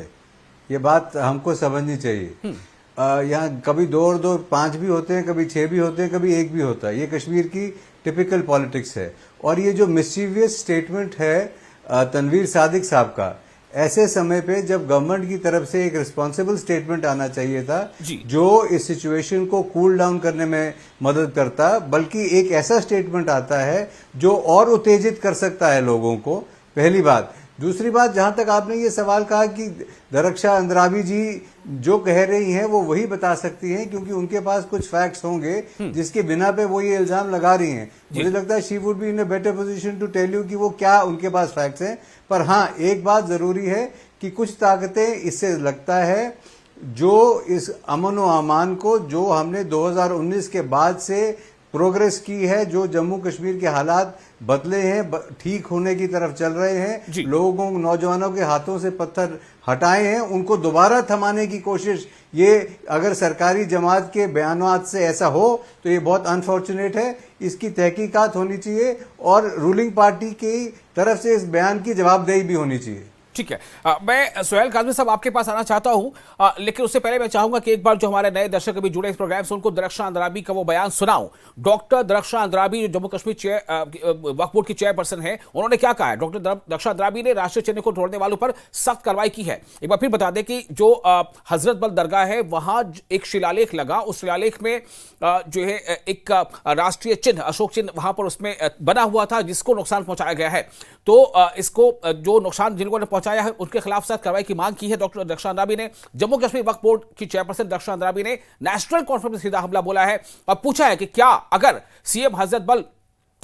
ये बात हमको समझनी चाहिए। यहाँ कभी 2 और 2 5 भी होते हैं, कभी 6 भी होते हैं, कभी 1 भी होता है। ये कश्मीर की टिपिकल पॉलिटिक्स है। और ये जो मिस्चीवियस स्टेटमेंट है तनवीर सादिक साहब का, ऐसे समय पे जब गवर्नमेंट की तरफ से एक रिस्पॉन्सिबल स्टेटमेंट आना चाहिए था जो इस सिचुएशन को कूल डाउन करने में मदद करता, बल्कि एक ऐसा स्टेटमेंट आता है जो और उत्तेजित कर सकता है लोगों को, पहली बात। दूसरी बात, जहां तक आपने ये सवाल कहा कि दक्षा अंद्राबी जी जो कह रही हैं वो वही बता सकती हैं, क्योंकि उनके पास कुछ फैक्ट्स होंगे जिसके बिना पे वो ये इल्जाम लगा रही हैं। मुझे लगता है she would be in a better position to tell you कि वो क्या उनके पास फैक्ट्स हैं। पर हाँ, एक बात जरूरी है कि कुछ ताकतें, इससे लगता है, जो इस अमन व अमान को, जो हमने 2019 के बाद से प्रोग्रेस की है, जो जम्मू कश्मीर के हालात बदले हैं, ठीक होने की तरफ चल रहे हैं, लोगों, नौजवानों के हाथों से पत्थर हटाए हैं, उनको दोबारा थमाने की कोशिश, ये अगर सरकारी जमात के बयानात से ऐसा हो तो ये बहुत अनफॉर्चुनेट है। इसकी तहकीकात होनी चाहिए और रूलिंग पार्टी की तरफ से इस बयान की जवाबदेही भी होनी चाहिए। ठीक है, मैं सुहेल काज़मी साहब आपके पास आना चाहता हूं, लेकिन उससे पहले मैं चाहूंगा कि एक बार जो हमारे नए दर्शक अभी जुड़े इस प्रोग्राम से उनको दक्षा अंद्राबी का वो बयान सुनाऊं। डॉक्टर दक्षा अंद्राबी जो जम्मू कश्मीर वक्फ बोर्ड की चेयरपर्सन है, उन्होंने क्या कहा है? डॉक्टर दक्षा अंद्राबी ने राष्ट्रीय चिन्ह को तोड़ने वालों पर सख्त कार्रवाई की है। एक बार फिर बता दें कि जो हजरत बल दरगाह है वहां एक शिलालेख लगा, उस शिलालेख में जो है एक राष्ट्रीय चिन्ह, अशोक चिन्ह वहां पर उसमें बना हुआ था, जिसको नुकसान पहुंचाया गया है। तो इसको जो नुकसान जिनको ने मचाया है, उनके खिलाफ सख्त कार्रवाई की मांग की है डॉक्टर दक्षा अंद्राबी ने। जम्मू कश्मीर वक्फ बोर्ड की चेयरपर्सन दक्षा अंद्राबी ने नेशनल कॉन्फ्रेंस में सीधा हमला बोला है और पूछा है कि क्या अगर सीएम हजरत बल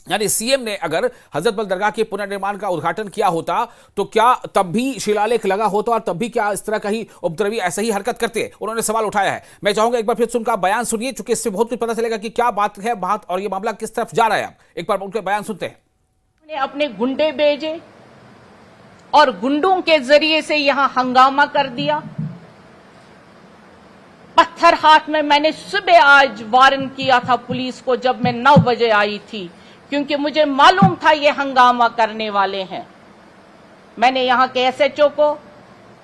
यानी सीएम ने अगर हजरत बल दरगाह के पुनर्निर्माण का उद्घाटन किया होता तो क्या तब भी शिलालेख लगा होता और तब भी क्या इस तरह का ही उपद्रवी ऐसे ही हरकत करते? उन्होंने सवाल उठाया है। मैं चाहूंगा एक बार फिर उनका बयान सुनिए, चूंकि इससे बहुत कुछ पता चलेगा कि क्या बात है बात और ये मामला किस तरफ जा रहा है। एक बार उनके बयान सुनते हैं। अपने गुंडे भेजे और गुंडों के जरिए से यहां हंगामा कर दिया। पत्थर हाथ में मैंने सुबह आज वार्न किया था पुलिस को जब मैं 9 बजे आई थी, क्योंकि मुझे मालूम था ये हंगामा करने वाले हैं। मैंने यहां के एसएचओ को,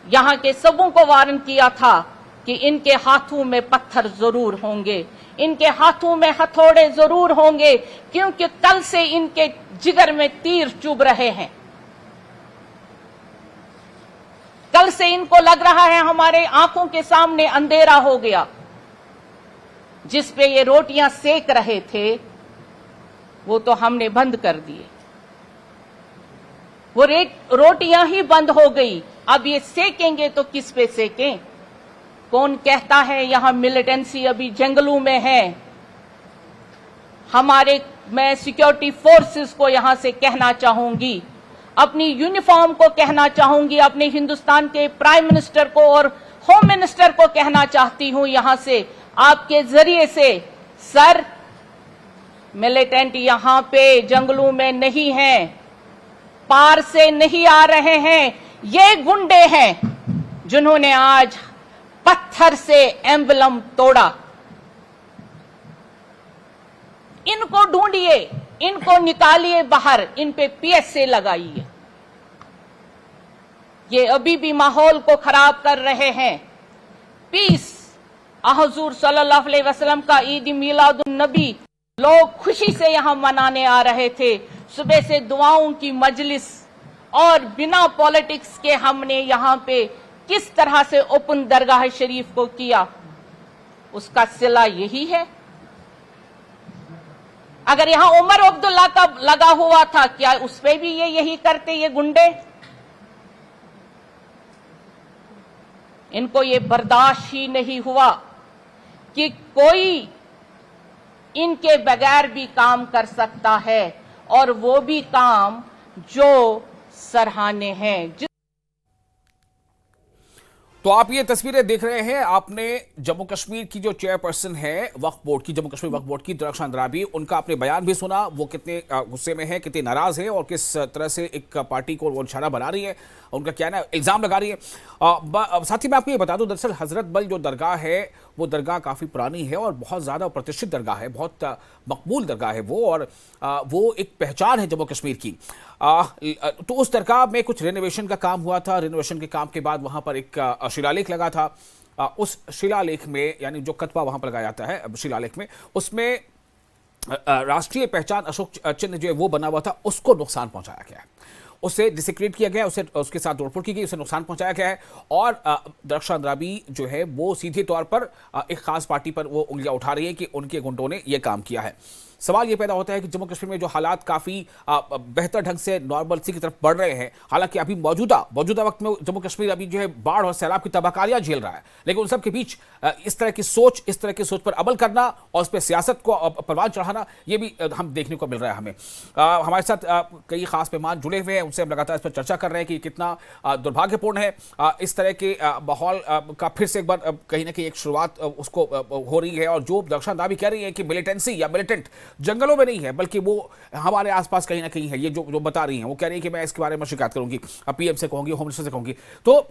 यहां के सबों को वार्न किया था कि इनके हाथों में पत्थर जरूर होंगे, इनके हाथों में हथौड़े जरूर होंगे, क्योंकि कल से इनके जिगर में तीर चुभ रहे हैं। कल से इनको लग रहा है हमारे आंखों के सामने अंधेरा हो गया। जिस पे ये रोटियां सेक रहे थे वो तो हमने बंद कर दिए, वो रोटियां ही बंद हो गई। अब ये सेकेंगे तो किस पे सेकें? कौन कहता है यहां मिलिटेंसी अभी जंगलों में है? मैं सिक्योरिटी फोर्सेस को यहां से कहना चाहूंगी, अपनी यूनिफॉर्म को कहना चाहूंगी, अपने हिंदुस्तान के प्राइम मिनिस्टर को और होम मिनिस्टर को कहना चाहती हूं यहां से आपके जरिए से, सर मिलिटेंट यहां पे जंगलों में नहीं हैं, पार से नहीं आ रहे हैं। ये गुंडे हैं जिन्होंने आज पत्थर से एम्बलम तोड़ा। इनको ढूंढिए, इनको निकालिए बाहर, इन पे पीएसए लगाइए। ये अभी भी माहौल को खराब कर रहे हैं। पीस हुजूर सल्लल्लाहु अलैहि वसल्लम का ईद मिलादुन नबी लोग खुशी से यहां मनाने आ रहे थे। सुबह से दुआओं की मजलिस और बिना पॉलिटिक्स के हमने यहां पे किस तरह से ओपन दरगाह शरीफ को किया, उसका सिला यही है। अगर यहां उमर अब्दुल्ला का लगा हुआ था, क्या उस पे भी ये यही करते ये गुंडे? इनको ये बर्दाश्त ही नहीं हुआ कि कोई इनके बगैर भी काम कर सकता है, और वो भी काम जो सराहनीय है। तो आप ये तस्वीरें देख रहे हैं, आपने जम्मू कश्मीर की जो चेयरपर्सन है वक्फ बोर्ड की, जम्मू कश्मीर वक्फ बोर्ड की दक्षा अंद्राबी, उनका आपने बयान भी सुना। वो कितने गुस्से में है, कितने नाराज है और किस तरह से एक पार्टी को वो निशाना बना रही है, उनका क्या ना इल्जाम लगा रही है। साथ ही मैं आपको ये बता दूं, दरअसल हजरत बल जो दरगाह है वो दरगाह काफ़ी पुरानी है और बहुत ज़्यादा प्रतिष्ठित दरगाह है, बहुत मकबूल दरगाह है वो, और वो एक पहचान है जम्मू कश्मीर की। तो उस दरगाह में कुछ रेनोवेशन का काम हुआ था। रेनोवेशन के काम के बाद वहाँ पर एक शिलालेख लगा था। उस शिलालेख में, यानी जो कतबा वहाँ पर लगाया जाता है शिलालेख में, उसमें राष्ट्रीय पहचान अशोक चिन्ह जो है वो बना हुआ था, उसको नुकसान पहुँचाया गया है, उसे डिसेक्रेट किया गया, उसे उसके साथ तोड़फोड़ की गई, उसे नुकसान पहुंचाया गया है। और दक्षा अंद्राबी जो है वो सीधे तौर पर एक खास पार्टी पर वो उंगलियां उठा रही है कि उनके गुंडों ने ये काम किया है। सवाल ये पैदा होता है कि जम्मू कश्मीर में जो हालात काफ़ी बेहतर ढंग से नॉर्मलसी की तरफ बढ़ रहे हैं, हालांकि अभी मौजूदा वक्त में जम्मू कश्मीर अभी जो है बाढ़ और सैलाब की तबाहकारियां झेल रहा है, लेकिन उन सब के बीच इस तरह की सोच पर अमल करना और उस पर सियासत को परवान चढ़ाना, ये भी हम देखने को मिल रहा है हमें। हमारे साथ कई खास मेहमान जुड़े हुए हैं, उनसे हम लगातार इस पर चर्चा कर रहे हैं कि कितना दुर्भाग्यपूर्ण है इस तरह के माहौल का फिर से एक बार कहीं ना कहीं एक शुरुआत उसको हो रही है। और जो दक्षा अंद्राबी कह रही है कि मिलिटेंसी या मिलिटेंट जंगलों में नहीं है, बल्कि वो हमारे आसपास कहीं ना कहीं है, ये जो बता रही हैं, वो कह रही है कि मैं इसके बारे में शिकायत करूंगी, पीएम से कहूंगी, होम मिनिस्टर से कहूंगी। तो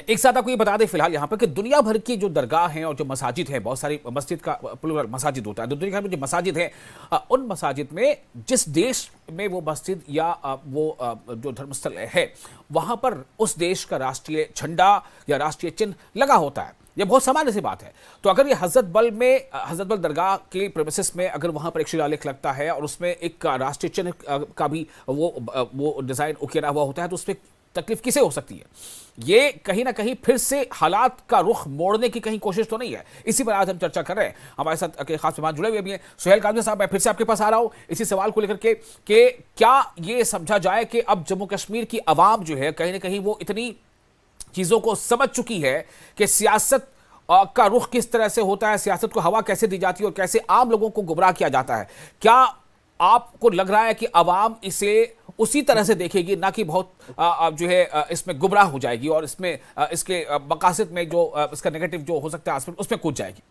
एक साथ आपको ये बता दें फिलहाल यहाँ पर कि दुनिया भर की जो दरगाह हैं और जो मसाजिद है, बहुत सारी मस्जिद का प्लूरल मसाजिद होता है, तो दुनिया भर में जो मसाजिद है, उन मसाजिद में जिस देश में वो मस्जिद या वो जो धर्मस्थल है, वहाँ पर उस देश का राष्ट्रीय झंडा या राष्ट्रीय चिन्ह लगा होता है। ये बहुत सामान्य सी बात है। तो अगर ये हजरत बल दरगाह के प्रेमिसेस में अगर वहाँ पर एक शिलालेख लगता है और उसमें एक राष्ट्रीय चिन्ह का भी वो डिज़ाइन उकेरा हुआ होता है, तो उसमें तकलीफ किसे हो सकती है? ये कहीं ना कहीं फिर से हालात का रुख मोड़ने की कहीं कोशिश तो नहीं है? इसी पर आज हम चर्चा कर रहे हैं। हमारे साथ के खास मेहमान जुड़े हुए भी हैं। सुहेल काज़मी साहब, मैं फिर से आपके पास आ रहा हूं इसी सवाल को लेकर के कि क्या ये समझा जाए कि अब जम्मू कश्मीर की आवाम जो है कहीं ना कहीं वो इतनी चीजों को समझ चुकी है कि सियासत का रुख किस तरह से होता है, सियासत को हवा कैसे दी जाती है और कैसे आम लोगों को गुमराह किया जाता है? क्या आपको लग रहा है कि आवाम इसे उसी तरह से देखेगी, ना कि बहुत जो है इसमें गुमराह हो जाएगी और इसमें इसके मकासद में जो इसका नेगेटिव जो हो सकता है उसमें कूद जाएगी?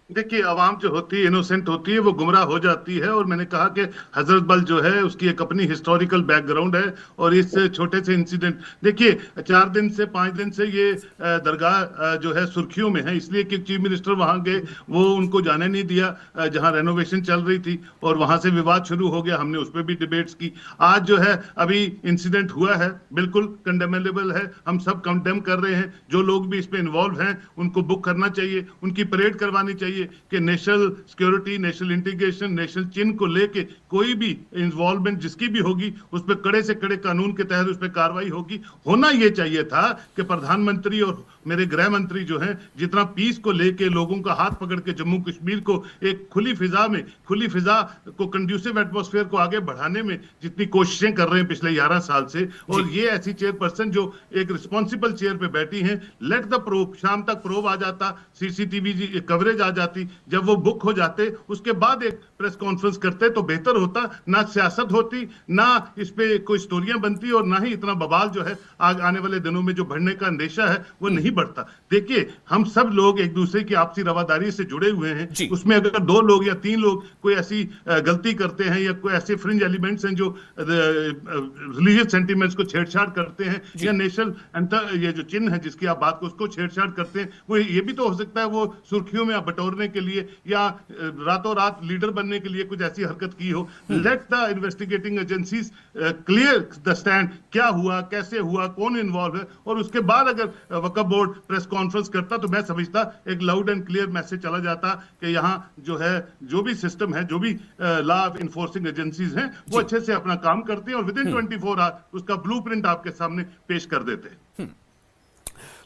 देखिए, आवाम जो होती है इनोसेंट होती है, वो गुमराह हो जाती है। और मैंने कहा कि हजरत बल जो है उसकी एक अपनी हिस्टोरिकल बैकग्राउंड है। और इस छोटे से इंसिडेंट, देखिए 4 दिन से 5 दिन से ये दरगाह जो है सुर्खियों में है, इसलिए कि चीफ मिनिस्टर वहां गए, वो उनको जाने नहीं दिया जहां रेनोवेशन चल रही थी, और वहां से विवाद शुरू हो गया। हमने उस पर भी डिबेट्स की। आज जो है अभी इंसिडेंट हुआ है, बिल्कुल कंडेमेबल है, हम सब कंडेम कर रहे हैं। जो लोग भी इसमें इन्वॉल्व हैं उनको बुक करना चाहिए, उनकी परेड करवानी चाहिए कि national security, national integration, national चिन्ह को लेके कोई भी इन्वॉल्वमेंट जिसकी भी होगी उस पर कड़े से कड़े कानून के तहत उस पर कार्रवाई होगी। होना यह चाहिए था कि प्रधानमंत्री और मेरे गृह मंत्री जो हैं जितना पीस को लेके लोगों का हाथ पकड़ के जम्मू कश्मीर को एक खुली फिजा को कंड्यूसिव एटमॉस्फेयर को आगे बढ़ाने में जितनी कोशिशें कर रहे हैं पिछले 11 साल से, और ये ऐसी चेयरपर्सन जो एक रिस्पॉन्सिबल चेयर पे बैठी हैं, लेट द प्रोब, शाम तक प्रोब आ जाता, सीसीटीवी कवरेज आ जाती, जब वो बुक हो जाते उसके बाद एक प्रेस कॉन्फ्रेंस करते तो बेहतर होता। ना सियासत होती, ना इस पे कोई स्टोरियां बनती, और ना ही इतना बवाल जो है आने वाले दिनों में जो बढ़ने का अंदेशा है वो नहीं बढ़ता। देखिए, हम सब लोग एक दूसरे की आपसी रवादारी से जुड़े हुए हैं। उसमें अगर 2 लोग या 3 लोग कोई ऐसी गलती करते हैं या कोई ऐसे फ्रिंज एलिमेंट्स हैं जो रिलीजियस सेंटिमेंट्स को छेड़छाड़ करते हैं, या नेशनल ये जो चिन्ह है जिसकी आप बात को उसको छेड़छाड़ करते हैं, वो ये भी तो हो सकता है वो सुर्खियों में बटोरने के लिए या रातों रात लीडर बनने के लिए कुछ ऐसी हरकत की हो। Let the investigating agencies clear the stand, क्या हुआ, कैसे हुआ, कौन इन्वॉल्व है, और उसके बाद अगर वक्फ बोर्ड प्रेस कॉन्फ्रेंस करता तो मैं समझता एक लाउड एंड क्लियर मैसेज चला जाता कि यहाँ जो है जो भी सिस्टम है, जो भी लॉ इन्फोर्सिंग एजेंसीज हैं वो अच्छे से अपना काम करते हैं और विद इन 24 आवर उसका ब्लूप्रिंट आपके सामने पेश कर देते हैं।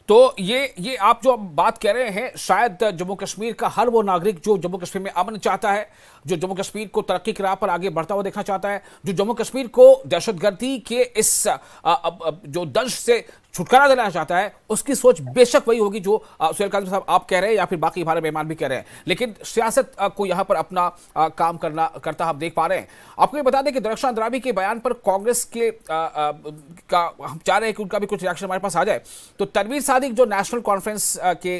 तो ये आप जो बात कह रहे हैं, शायद जम्मू कश्मीर का हर वो नागरिक जो जम्मू कश्मीर में अमन चाहता है, जो जम्मू कश्मीर को तरक्की की राह पर आगे बढ़ता हुआ देखना चाहता है, जो जम्मू कश्मीर को दहशतगर्दी के इस जो दंश से छुटकारा दिलाना चाहता है, उसकी सोच बेशक वही होगी जो सुहेल काज़मी साहब आप कह रहे हैं या फिर बाकी हमारे मेहमान भी कह रहे हैं। लेकिन सियासत को यहाँ पर अपना काम करता हम देख पा रहे हैं। आपको ये बता दें कि दरख्शां अंद्राबी के बयान पर कांग्रेस के का हम चाह रहे हैं कि उनका भी कुछ रिएक्शन हमारे पास आ जाए। तो तनवीर सादिक जो नेशनल कॉन्फ्रेंस के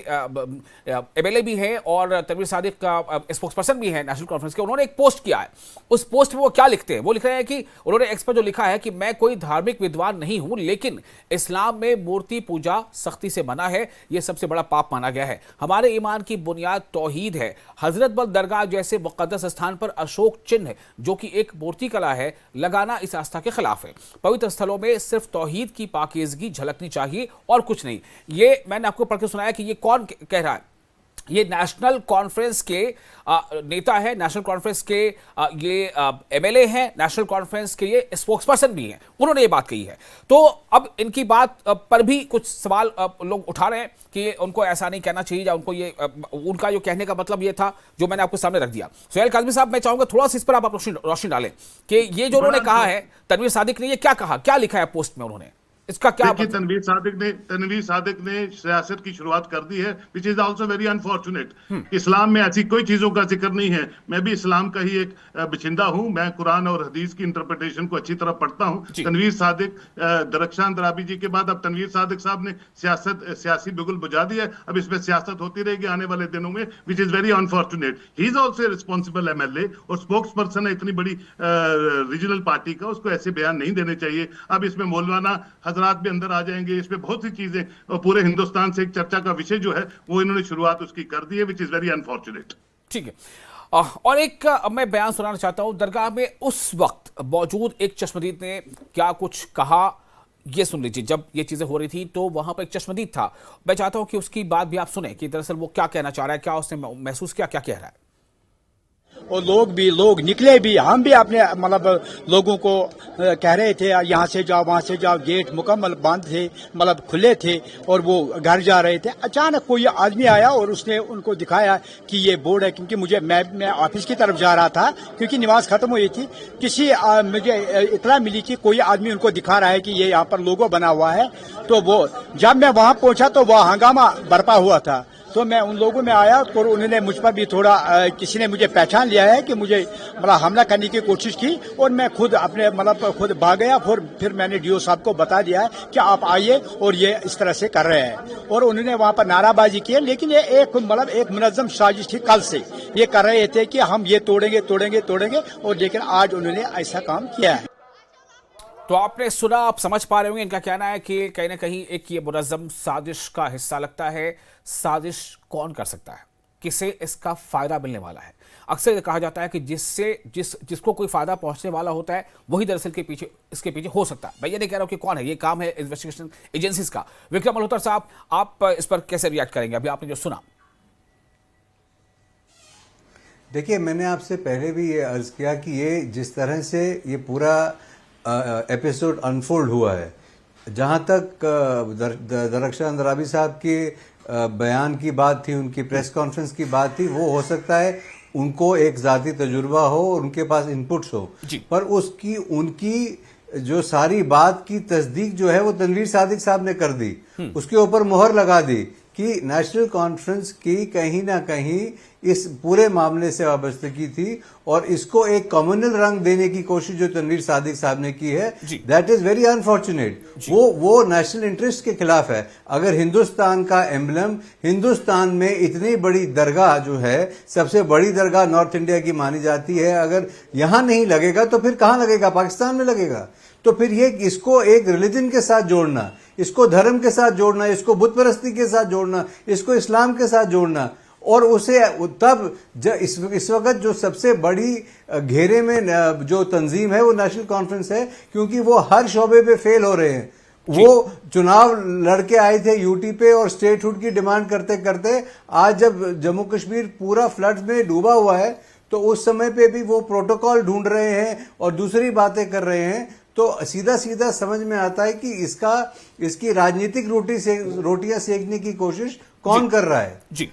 एमएलए भी हैं और तनवीर सादिक का स्पोक्स पर्सन भी है नेशनल कॉन्फ्रेंस के, उन्होंने एक पोस्ट किया है। उस पोस्ट में वो क्या लिखते हैं? वो लिख रहे हैं कि उन्होंने एक्स पर जो लिखा है कि मैं कोई धार्मिक विद्वान नहीं हूं, लेकिन इस्लाम में मूर्ति पूजा सख्ती से मना है, यह सबसे बड़ा पाप माना गया है। हमारे ईमान की बुनियाद तौहीद है। हजरत बल दरगाह जैसे मुकद्दस स्थान पर अशोक चिन्ह जो कि एक मूर्ति कला है, लगाना इस आस्था के खिलाफ है। पवित्र स्थलों में सिर्फ तौहीद की पाकीज़गी झलकनी चाहिए और कुछ नहीं। ये मैंने आपको पढ़ के सुनाया कि ये कौन कह रहा है? ये नेशनल कॉन्फ्रेंस के नेता है, नेशनल कॉन्फ्रेंस के ये एमएलए हैं, नेशनल कॉन्फ्रेंस के ये स्पोक्सपर्सन भी हैं। उन्होंने ये बात कही है। तो अब इनकी बात पर भी कुछ सवाल लोग उठा रहे हैं कि उनको ऐसा नहीं कहना चाहिए, या उनको ये उनका जो कहने का मतलब ये था जो मैंने आपको सामने रख दिया। सुहेल काज़मी साहब, मैं चाहूंगा थोड़ा सा इस पर आप रोशनी डालें कि ये जो उन्होंने कहा है, तनवीर सादिक ने ये क्या कहा, क्या लिखा है पोस्ट में उन्होंने, इसका क्या देखिए, तनवीर सादिक ने सियासत की शुरुआत कर दी है, which is also very unfortunate. इस्लाम में ऐसी कोई चीजों का जिक्र नहीं है। मैं भी इस्लाम का ही एक बशिंदा हूं, मैं कुरान और हदीस की इंटरप्रिटेशन को अच्छी तरह पढ़ता हूं। तनवीर सादिक, दरख्शां अंद्राबी जी के बाद अब तनवीर सादिक साहब ने सियासी बिगुल बुझा दी है। अब इसमें सियासत होती रहेगी आने वाले दिनों में, which is very unfortunate. He is also responsible MLA और स्पोक्स पर्सन है इतनी बड़ी रीजनल पार्टी का, उसको ऐसे बयान नहीं देने चाहिए। अब इसमें मौलाना हजरात भी अंदर आ जाएंगे, इसमें बहुत सी चीजें, पूरे हिंदुस्तान से एक चर्चा का विषय जो है वो इन्होंने शुरुआत उसकी कर दी है, विच इज वेरी अनफॉर्चुनेट। ठीक है। और एक मैं बयान सुनाना चाहता हूं। दरगाह में उस वक्त मौजूद एक चश्मदीद ने क्या कुछ कहा, ये सुन लीजिए। जब ये चीजें हो रही थी तो वहां पर एक चश्मदीद था। मैं चाहता हूं कि उसकी बात भी आप सुने कि दरअसल वो क्या कहना चाह रहा है, क्या उसने महसूस किया, क्या कह रहा है। और लोग निकले भी, हम भी अपने मतलब लोगों को कह रहे थे यहाँ से जाओ वहाँ से जाओ, गेट मुकम्मल बंद थे, मतलब खुले थे और वो घर जा रहे थे। अचानक कोई आदमी आया और उसने उनको दिखाया कि ये बोर्ड है, क्योंकि मैं ऑफिस की तरफ जा रहा था क्योंकि नमाज खत्म हुई थी। मुझे इतला मिली कि कोई आदमी उनको दिखा रहा है कि ये यहाँ पर लोगो बना हुआ है। तो वो जब मैं वहाँ पहुंचा तो वह हंगामा बरपा हुआ था, तो मैं उन लोगों में आया और उन्होंने मुझ पर भी थोड़ा किसी ने मुझे पहचान लिया है कि मुझे मतलब हमला करने की कोशिश की और मैं खुद अपने मतलब खुद भाग गया। फिर मैंने डीओ साहब को बता दिया कि आप आइए और ये इस तरह से कर रहे हैं, और उन्होंने वहां पर नाराबाजी की। लेकिन ये एक मुनज़्ज़म साजिश थी, कल से ये कर रहे थे कि हम ये तोड़ेंगे और लेकिन आज उन्होंने ऐसा काम किया है। तो आपने सुना, आप समझ पा रहे होंगे इनका कहना है कि कहीं ना कहीं एक ये मुनज़्ज़म साजिश का हिस्सा लगता है। साजिश कौन कर सकता है, किसे इसका फायदा मिलने वाला है? अक्सर कहा जाता है कि जिसको कोई फायदा पहुंचने वाला होता है वही दरअसल इसके पीछे हो सकता है। मैं ये नहीं कह रहा हूं कि कौन है, ये काम है इन्वेस्टिगेशन एजेंसीज का। विक्रम मल्होत्रा साहब, आप इस पर कैसे रिएक्ट करेंगे अभी आपने जो सुना? देखिए, मैंने आपसे पहले भी ये अर्ज किया कि ये जिस तरह से ये पूरा एपिसोड अनफोल्ड हुआ है, जहां तक दरख्शान अंद्राबी साहब के बयान की बात थी, उनकी प्रेस कॉन्फ्रेंस की बात थी, वो हो सकता है उनको एक ज़ाती तजुर्बा हो और उनके पास इनपुट्स हो, पर उनकी जो सारी बात की तस्दीक जो है वो तनवीर सादिक साहब ने कर दी, उसके ऊपर मोहर लगा दी कि नेशनल कॉन्फ्रेंस की कहीं ना कहीं इस पूरे मामले से वाबस्तगी थी और इसको एक कम्युनल रंग देने की कोशिश जो तनवीर सादिक साहब ने की है, दैट इज वेरी अनफॉर्चुनेट। वो नेशनल इंटरेस्ट के खिलाफ है। अगर हिंदुस्तान का एम्बलम, हिंदुस्तान में इतनी बड़ी दरगाह जो है, सबसे बड़ी दरगाह नॉर्थ इंडिया की मानी जाती है, अगर यहां नहीं लगेगा तो फिर कहां लगेगा? पाकिस्तान में लगेगा। तो फिर ये इसको एक रिलीजन के साथ जोड़ना, इसको धर्म के साथ जोड़ना, इसको बुत परस्ती के साथ जोड़ना, इसको इस्लाम के साथ जोड़ना, और उसे तब इस वक्त जो सबसे बड़ी घेरे में जो तंजीम है वो नेशनल कॉन्फ्रेंस है, क्योंकि वो हर शोबे पे फेल हो रहे हैं। वो चुनाव लड़के आए थे यूटी पे और स्टेटहुड की डिमांड करते करते आज जब जम्मू कश्मीर पूरा फ्लड में डूबा हुआ है, तो उस समय पे भी वो प्रोटोकॉल ढूंढ रहे हैं और दूसरी बातें कर रहे हैं। तो सीधा सीधा समझ में आता है कि इसकी राजनीतिक रोटियां सेकने की कोशिश कौन कर रहा है। जी,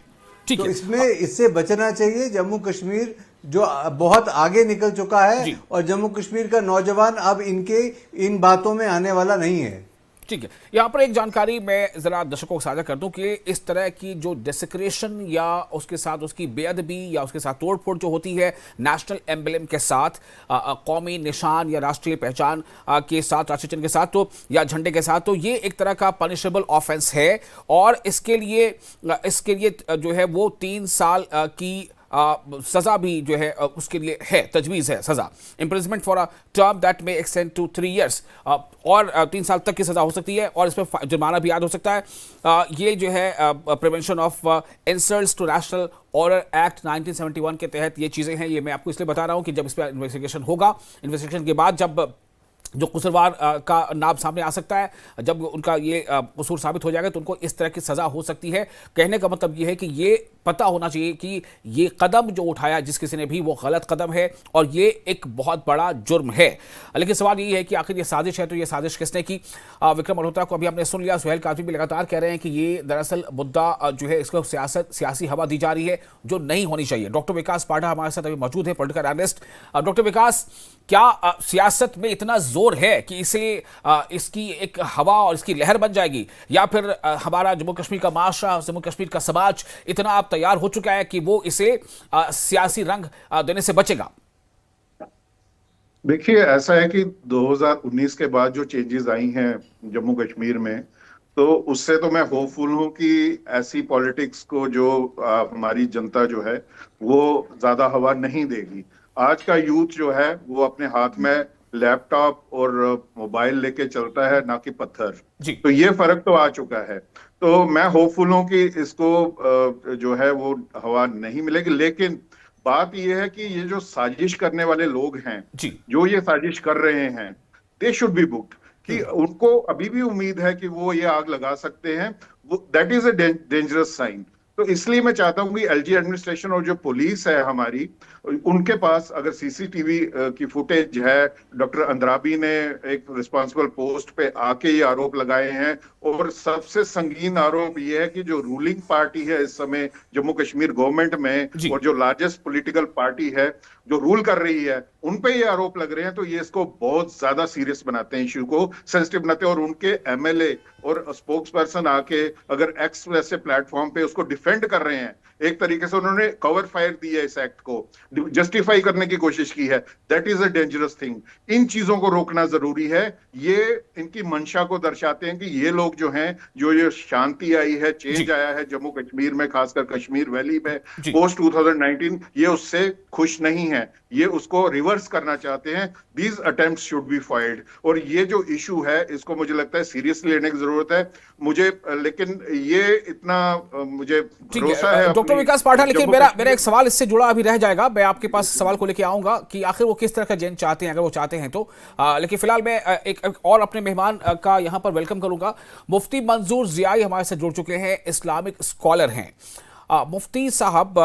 ठीक तो है। इससे बचना चाहिए। जम्मू कश्मीर जो बहुत आगे निकल चुका है और जम्मू कश्मीर का नौजवान अब इन बातों में आने वाला नहीं है। ठीक है, यहां पर एक जानकारी मैं जरा दर्शकों को साझा कर दूं कि इस तरह की जो डेसिक्रेशन या उसके साथ उसकी बेअदबी या उसके साथ तोड़फोड़ जो होती है नेशनल एम्बलम के साथ, कौमी निशान या राष्ट्रीय पहचान के साथ, राष्ट्रीय चिन्ह के साथ, तो या झंडे के साथ, तो ये एक तरह का पनिशेबल ऑफेंस है और इसके लिए जो है वो 3 साल की सजा भी जो है उसके लिए है, तजवीज़ है सजा, imprisonment for a term that में एक्सटेंड टू 3 years, और 3 साल तक की सजा हो सकती है और इसमें जुर्माना भी याद हो सकता है। ये जो है prevention of insults to national order act 1971 के तहत ये चीज़ें हैं। ये मैं आपको इसलिए बता रहा हूँ कि जब इस पर इन्वेस्टिगेशन होगा, इन्वेस्टिगेशन के बाद जब जो कसूरवार का नाम सामने आ सकता है, जब उनका ये कसूर साबित हो जाएगा तो उनको इस तरह की सजा हो सकती है। कहने का मतलब ये है कि ये पता होना चाहिए कि ये कदम जो उठाया जिस किसी ने भी, वो गलत कदम है और ये एक बहुत बड़ा जुर्म है। लेकिन सवाल ये है कि आखिर ये साजिश है तो ये साजिश किसने की? विक्रम मल्होत्रा को अभी हमने सुन लिया, सुहेल काज़मी भी लगातार कह रहे हैं कि ये दरअसल मुद्दा जो है इसको सियासी हवा दी जा रही है जो नहीं होनी चाहिए। डॉक्टर विकास पाठा हमारे साथ अभी मौजूद है, पॉलिटिकल एनालिस्ट। डॉक्टर विकास, क्या सियासत में इतना जोर है कि इसकी एक हवा और इसकी लहर बन जाएगी, या फिर हमारा जम्मू कश्मीर का माशरा, जम्मू कश्मीर का समाज इतना अब तैयार हो चुका है कि वो इसे सियासी रंग देने से बचेगा? देखिए, ऐसा है कि 2019 के बाद जो चेंजेस आई हैं जम्मू कश्मीर में, तो उससे तो मैं होपफुल हूं कि ऐसी पॉलिटिक्स को जो हमारी जनता जो है वो ज्यादा हवा नहीं देगी। आज का यूथ जो है वो अपने हाथ में लैपटॉप और मोबाइल लेके चलता है, ना कि पत्थर। तो ये फर्क तो आ चुका है। तो मैं होपफुल हूं कि इसको जो है वो हवा नहीं मिलेगी। लेकिन बात ये है कि ये जो साजिश करने वाले लोग हैं, जो ये साजिश कर रहे हैं, दे शुड बी बुक्ड, कि उनको अभी भी उम्मीद है कि वो ये आग लगा सकते हैं। That is a dangerous sign. तो इसलिए मैं चाहता हूं कि एलजी एडमिनिस्ट्रेशन और जो पुलिस है हमारी, उनके पास अगर सीसीटीवी की फुटेज है, डॉक्टर अंद्राबी ने एक रिस्पॉन्सिबल पोस्ट पे आके ये आरोप लगाए हैं, और सबसे संगीन आरोप ये है कि जो रूलिंग पार्टी है इस समय जम्मू कश्मीर गवर्नमेंट में और जो लार्जेस्ट पॉलिटिकल पार्टी है जो रूल कर रही है, उन पे ये आरोप लग रहे हैं, तो ये इसको बहुत ज्यादा सीरियस बनाते हैं, इश्यू को सेंसिटिव बनाते हैं। और उनके एमएलए और स्पोक्स पर्सन आके अगर एक्स वैसे प्लेटफॉर्म पे उसको डिफेंड कर रहे हैं, एक तरीके से उन्होंने कवर फायर दी है, इस एक्ट को जस्टिफाई करने की कोशिश की है, that is a dangerous thing. इन चीजों को रोकना जरूरी है। ये इनकी मंशा को दर्शाते हैं कि ये लोग जो हैं, जो ये शांति आई है, चेंज आया है जम्मू कश्मीर में, खासकर कश्मीर वैली में पोस्ट 2019, ये उससे खुश नहीं है, ये उसको रिवर्स करना चाहते हैं। These attempts should be filed. और ये जो इशू है इसको मुझे लगता है सीरियसली लेने की जरूरत है मुझे, लेकिन ये इतना मुझे भरोसा है। डॉक्टर विकास पाठा, लेकिन मेरा एक सवाल इससे जुड़ा अभी रह जाएगा, मैं आपके पास सवाल को लेके आऊंगा कि आखिर वो किस तरह का चेंज चाहते हैं, अगर वो चाहते हैं तो। लेकिन फिलहाल मैं एक और अपने मेहमान का यहाँ पर वेलकम करूंगा। मुफ्ती मंजूर जियाई हमारे साथ जुड़ चुके हैं, इस्लामिक स्कॉलर हैं। मुफ्ती साहब,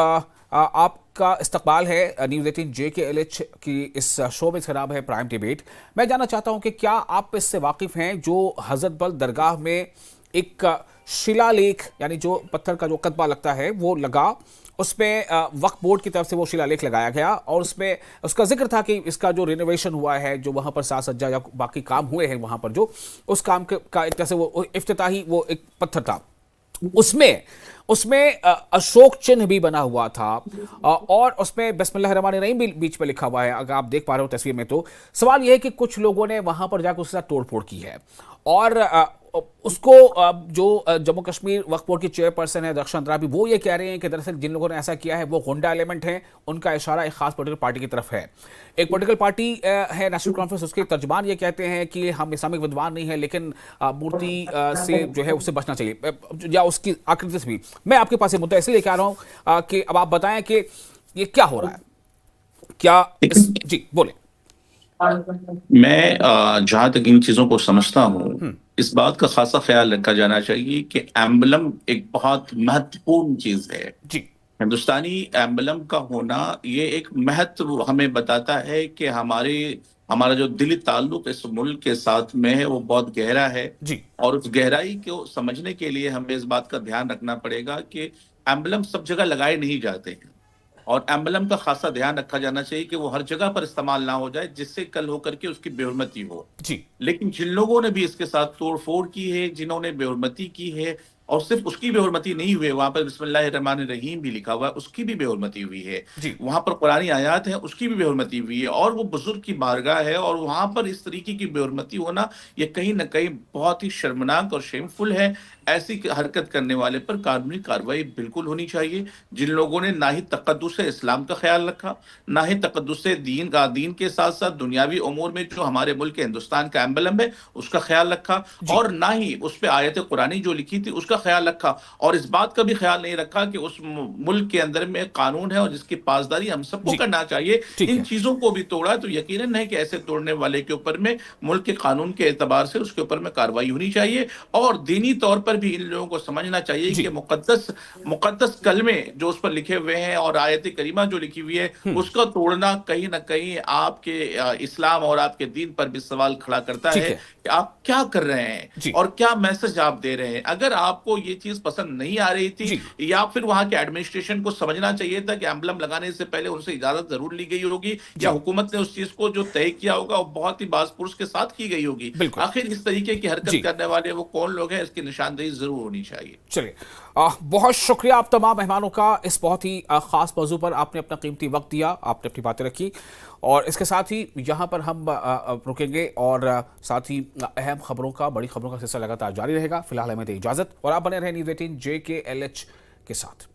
आपका इस्तकबाल है न्यूज़ 18 JKLH की इस शो में। इसका नाम है प्राइम डिबेट। मैं जानना चाहता हूं कि क्या आप इससे वाकिफ हैं जो हजरत बल दरगाह में एक शिलालेख, यानी जो पत्थर का जो कतबा लगता है वो लगा, उसमें वक्फ बोर्ड की तरफ से वो शिलालेख लगाया गया और उसमें उसका जिक्र था कि इसका जो रिनोवेशन हुआ है, जो वहाँ पर साज सज्जा या बाकी काम हुए हैं वहाँ पर, जो उस काम का एक तरह से वो इफ्तिताही वो एक पत्थर था, उसमें अशोक चिन्ह भी बना हुआ था और उसमें बिस्मिल्लाहिर्रहमानिर्रहीम भी बीच में लिखा हुआ है, अगर आप देख पा रहे हो तस्वीर में। तो सवाल यह है कि कुछ लोगों ने वहां पर जाकर उसके साथ तोड़फोड़ की है और उसको जो जम्मू कश्मीर वक्फ बोर्ड की चेयरपर्सन है दक्षा अंद्राबी, वो ये कह रहे हैं कि दरअसल जिन लोगों ने ऐसा किया है वो गुंडा एलिमेंट है, उनका इशारा एक खास पॉलिटिकल पार्टी की तरफ है। एक पॉलिटिकल पार्टी है नेशनल कॉन्फ्रेंस, उसके तर्जमान ये कहते हैं कि हम इस्लामिक विद्वान नहीं है, लेकिन मूर्ति से जो है उससे बचना चाहिए या उसकी आकृति से भी। मैं आपके पास ये मुद्दा इसलिए लेके आ रहा हूँ कि अब आप बताएं कि ये क्या हो रहा है, क्या जी बोले। मैं जहां तक इन चीजों को समझता हूं, इस बात का खासा ख्याल रखा जाना चाहिए कि एम्बलम एक बहुत महत्वपूर्ण चीज है जी। हिंदुस्तानी एम्बलम का होना ये एक महत्व हमें बताता है कि हमारा जो दिली ताल्लुक इस मुल्क के साथ में है वो बहुत गहरा है जी। और उस गहराई को समझने के लिए हमें इस बात का ध्यान रखना पड़ेगा कि एम्बलम सब जगह लगाए नहीं जाते हैं और एम्बलम का खासा ध्यान रखा जाना चाहिए कि वो हर जगह पर इस्तेमाल ना हो जाए जिससे कल होकर के उसकी बेहुरमती हो जी। लेकिन जिन लोगों ने भी इसके साथ तोड़फोड़ की है, जिन्होंने बेहुरमती की है, और सिर्फ उसकी बेहुरमती नहीं हुई, वहां पर बिस्मिल्लाहिर्रहमानिर्रहीम भी लिखा हुआ है, उसकी भी बेहुरमती हुई है, वहां पर कुरानी आयात है, उसकी भी बेहुरमती हुई है, और वो बुजुर्ग की बारगाह है और वहां पर इस तरीके की बेहुरमती होना ये कहीं ना कहीं बहुत ही शर्मनाक और शेमफुल है। ऐसी हरकत करने वाले पर कानूनी कार्रवाई बिल्कुल होनी चाहिए। जिन लोगों ने ना ही तकद्दुस इस्लाम का ख्याल रखा, ना ही तकद्दुस दीन के साथ साथ दुनियावी उमूर में जो हमारे मुल्क हिंदुस्तान का एम्बलम है उसका ख्याल रखा, और ना ही उस पर आयत कुरानी जो लिखी थी उसका ख्याल रखा, और इस बात का भी ख्याल नहीं रखा कि उस मुल्क के अंदर में कानून है और जिसकी पासदारी हम सबको करना चाहिए। इन चीजों को भी तोड़ा तो यकीनन है कि ऐसे तोड़ने वाले के ऊपर में मुल्क के कानून के एतबार से उसके ऊपर में कार्रवाई होनी चाहिए, और दीनी तौर पर भी इन लोगों को समझना चाहिए कि मुकद्दस कलमे जो उस पर लिखे हुए हैं और आयत करीमा जो लिखी हुई है उसका तोड़ना कहीं ना कहीं आपके इस्लाम और आपके दीन पर भी सवाल खड़ा करता है कि आप क्या कर रहे हैं और क्या मैसेज आप दे रहे हैं। अगर आपको ये चीज पसंद नहीं आ रही थी, या फिर वहां के एडमिनिस्ट्रेशन को समझना चाहिए था कि एम्बलम लगाने से पहले उनसे इजाजत जरूर ली गई होगी, या हुकूमत ने उस चीज को जो तय किया होगा वो बहुत ही बाज़पुरुष के साथ की गई होगी। आखिर इस तरीके की हरकत करने वाले वो कौन लोग हैं, इसकी निशानदेही जरूर होनी चाहिए। चलिए, बहुत शुक्रिया आप तमाम मेहमानों का, इस बहुत ही खास मौजू पर आपने अपना कीमती वक्त दिया, आपने अपनी बातें रखी, और इसके साथ ही यहाँ पर हम रुकेंगे और साथ ही अहम खबरों का, बड़ी खबरों का सिलसिला लगातार जारी रहेगा। फिलहाल हमें दे इजाजत और आप बने रहे न्यूज़ 18 JKLH के साथ।